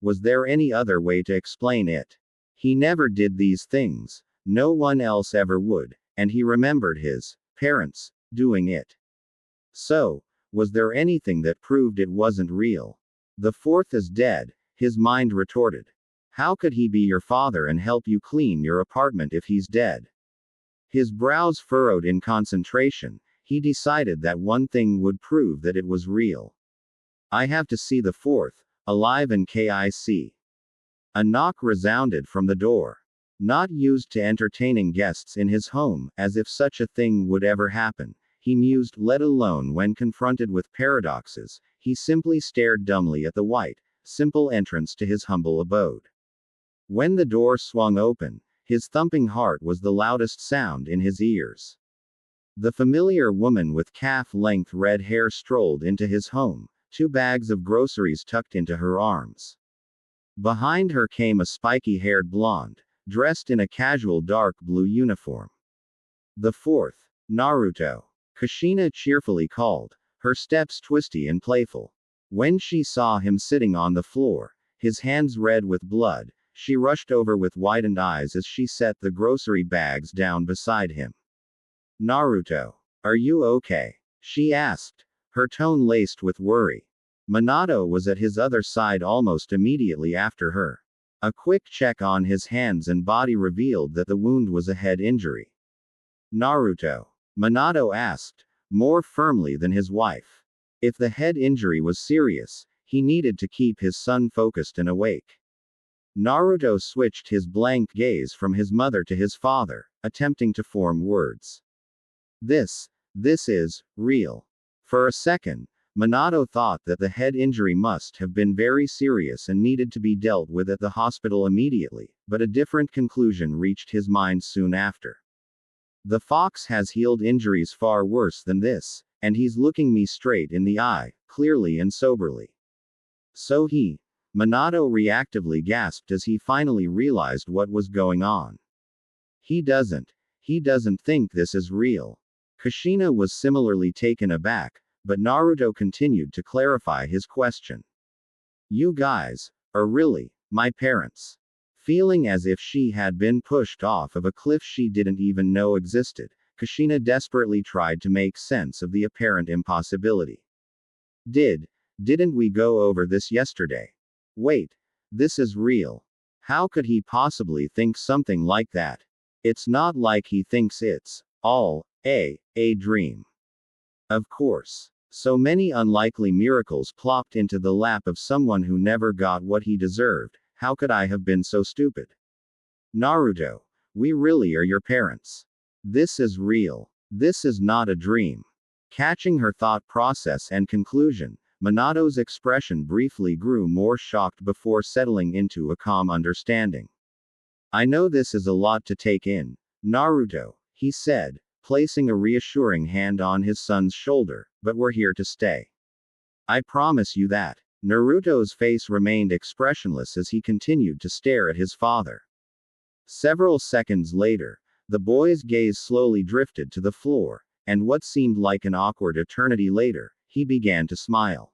was there any other way to explain it? He never did these things, no one else ever would, and he remembered his parents doing it. So, was there anything that proved it wasn't real? The fourth is dead, his mind retorted. How could he be your father and help you clean your apartment if he's dead? His brows furrowed in concentration, he decided that one thing would prove that it was real. I have to see the fourth, alive and KIC. A knock resounded from the door. Not used to entertaining guests in his home, as if such a thing would ever happen, he mused, let alone when confronted with paradoxes, he simply stared dumbly at the white, simple entrance to his humble abode. When the door swung open, his thumping heart was the loudest sound in his ears. The familiar woman with calf-length red hair strolled into his home, 2 bags of groceries tucked into her arms. Behind her came a spiky-haired blonde, dressed in a casual dark blue uniform. The fourth, Naruto. Kushina cheerfully called, her steps twisty and playful. When she saw him sitting on the floor, his hands red with blood, she rushed over with widened eyes as she set the grocery bags down beside him. Naruto, are you okay? She asked, her tone laced with worry. Minato was at his other side almost immediately after her. A quick check on his hands and body revealed that the wound was a head injury. Naruto, Minato asked, more firmly than his wife. If the head injury was serious, he needed to keep his son focused and awake. Naruto switched his blank gaze from his mother to his father, attempting to form words. This is real. For a second, Minato thought that the head injury must have been very serious and needed to be dealt with at the hospital immediately, but a different conclusion reached his mind soon after. The fox has healed injuries far worse than this, and he's looking me straight in the eye, clearly and soberly. So Minato reactively gasped as he finally realized what was going on. He doesn't think this is real. Kushina was similarly taken aback, but Naruto continued to clarify his question. You guys are really my parents. Feeling as if she had been pushed off of a cliff she didn't even know existed, Kushina desperately tried to make sense of the apparent impossibility. Didn't we go over this yesterday? Wait, this is real. How could he possibly think something like that? It's not like he thinks it's all a dream. Of course. So many unlikely miracles plopped into the lap of someone who never got what he deserved. How could I have been so stupid? Naruto, we really are your parents. This is real. This is not a dream. Catching her thought process and conclusion, Minato's expression briefly grew more shocked before settling into a calm understanding. I know this is a lot to take in, Naruto, he said, placing a reassuring hand on his son's shoulder, but we're here to stay. I promise you that. Naruto's face remained expressionless as he continued to stare at his father. Several seconds later, the boy's gaze slowly drifted to the floor, and what seemed like an awkward eternity later, he began to smile.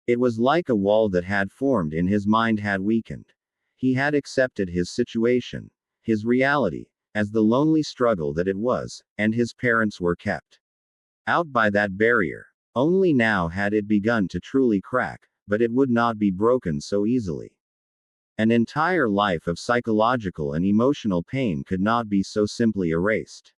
It was like a wall that had formed in his mind had weakened. He had accepted his situation, his reality, as the lonely struggle that it was, and his parents were kept out by that barrier. Only now had it begun to truly crack, but it would not be broken so easily. An entire life of psychological and emotional pain could not be so simply erased.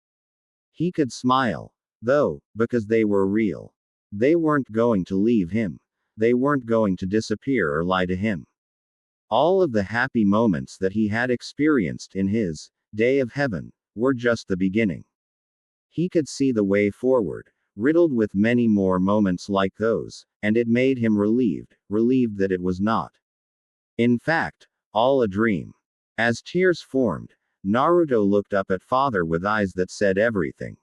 He could smile, though, because they were real. They weren't going to leave him. They weren't going to disappear or lie to him. All of the happy moments that he had experienced in his day of heaven were just the beginning. He could see the way forward, riddled with many more moments like those, and it made him relieved that it was not, in fact, all a dream. As tears formed, Naruto looked up at father with eyes that said everything.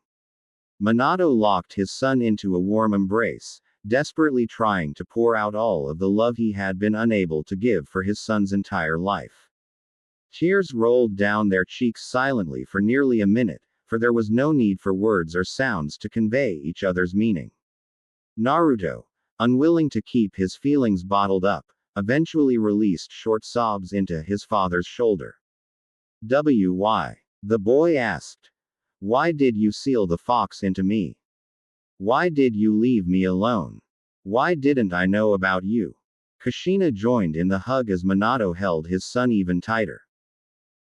Minato locked his son into a warm embrace, desperately trying to pour out all of the love he had been unable to give for his son's entire life. Tears rolled down their cheeks silently for nearly a minute, for there was no need for words or sounds to convey each other's meaning. Naruto, unwilling to keep his feelings bottled up, eventually released short sobs into his father's shoulder. Why? The boy asked. Why did you seal the fox into me? Why did you leave me alone? Why didn't I know about you? Kushina joined in the hug as Minato held his son even tighter.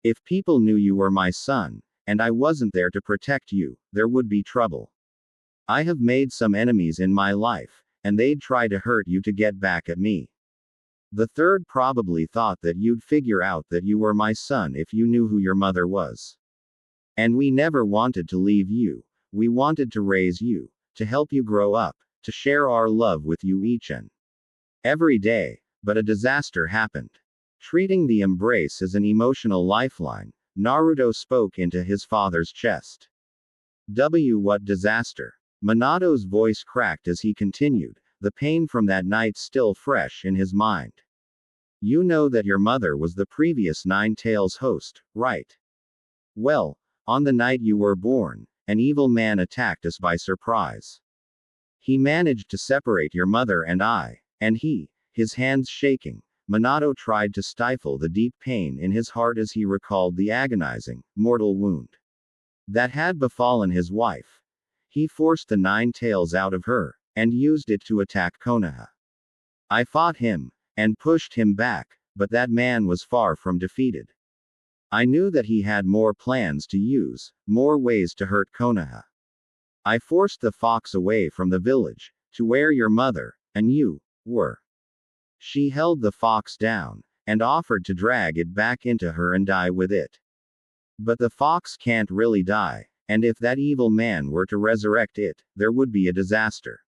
If people knew you were my son, and I wasn't there to protect you, there would be trouble. I have made some enemies in my life, and they'd try to hurt you to get back at me. The third probably thought that you'd figure out that you were my son if you knew who your mother was. And we never wanted to leave you. We wanted to raise you, to help you grow up, to share our love with you each and every day, but a disaster happened. Treating the embrace as an emotional lifeline, Naruto spoke into his father's chest. What disaster? Minato's voice cracked as he continued, the pain from that night still fresh in his mind. You know that your mother was the previous Nine Tails host, right? Well, on the night you were born, an evil man attacked us by surprise. He managed to separate your mother and I, and his hands shaking, Minato tried to stifle the deep pain in his heart as he recalled the agonizing, mortal wound that had befallen his wife. He forced the Nine Tails out of her, and used it to attack Konoha. I fought him, and pushed him back, but that man was far from defeated. I knew that he had more plans to use, more ways to hurt Konoha. I forced the fox away from the village, to where your mother, and you, were. She held the fox down, and offered to drag it back into her and die with it. But the fox can't really die, and if that evil man were to resurrect it, there would be a disaster.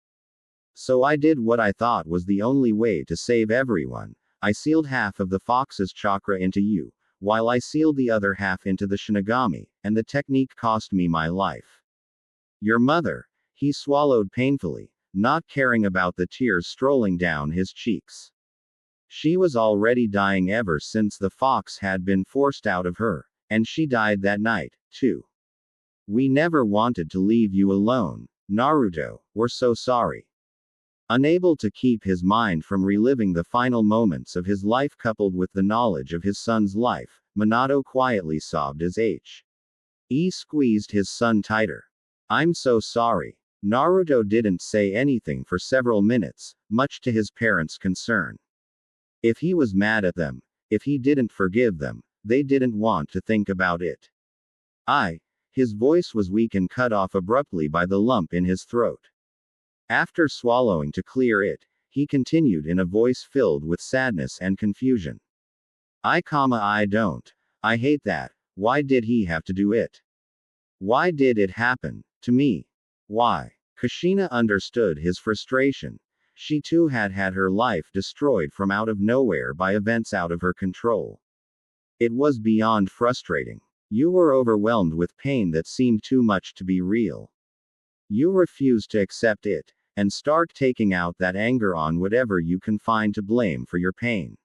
So I did what I thought was the only way to save everyone. I sealed half of the fox's chakra into you, while I sealed the other half into the Shinigami, and the technique cost me my life. Your mother, he swallowed painfully, not caring about the tears strolling down his cheeks. She was already dying ever since the fox had been forced out of her, and she died that night, too. We never wanted to leave you alone, Naruto, we're so sorry. Unable to keep his mind from reliving the final moments of his life coupled with the knowledge of his son's life, Minato quietly sobbed as he squeezed his son tighter. I'm so sorry. Naruto didn't say anything for several minutes, much to his parents' concern. If he was mad at them, if he didn't forgive them, they didn't want to think about it. His voice was weak and cut off abruptly by the lump in his throat. After swallowing to clear it, he continued in a voice filled with sadness and confusion. I don't. I hate that. Why did he have to do it? Why did it happen to me? Why? Kushina understood his frustration. She too had had her life destroyed from out of nowhere by events out of her control. It was beyond frustrating. You were overwhelmed with pain that seemed too much to be real. You refused to accept it, and start taking out that anger on whatever you can find to blame for your pain.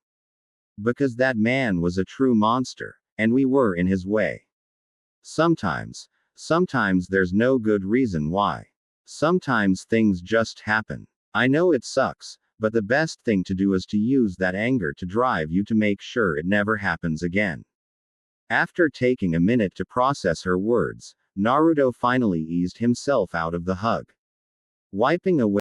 Because that man was a true monster, and we were in his way. Sometimes there's no good reason why. Sometimes things just happen. I know it sucks, but the best thing to do is to use that anger to drive you to make sure it never happens again. After taking a minute to process her words, Naruto finally eased himself out of the hug. Wiping away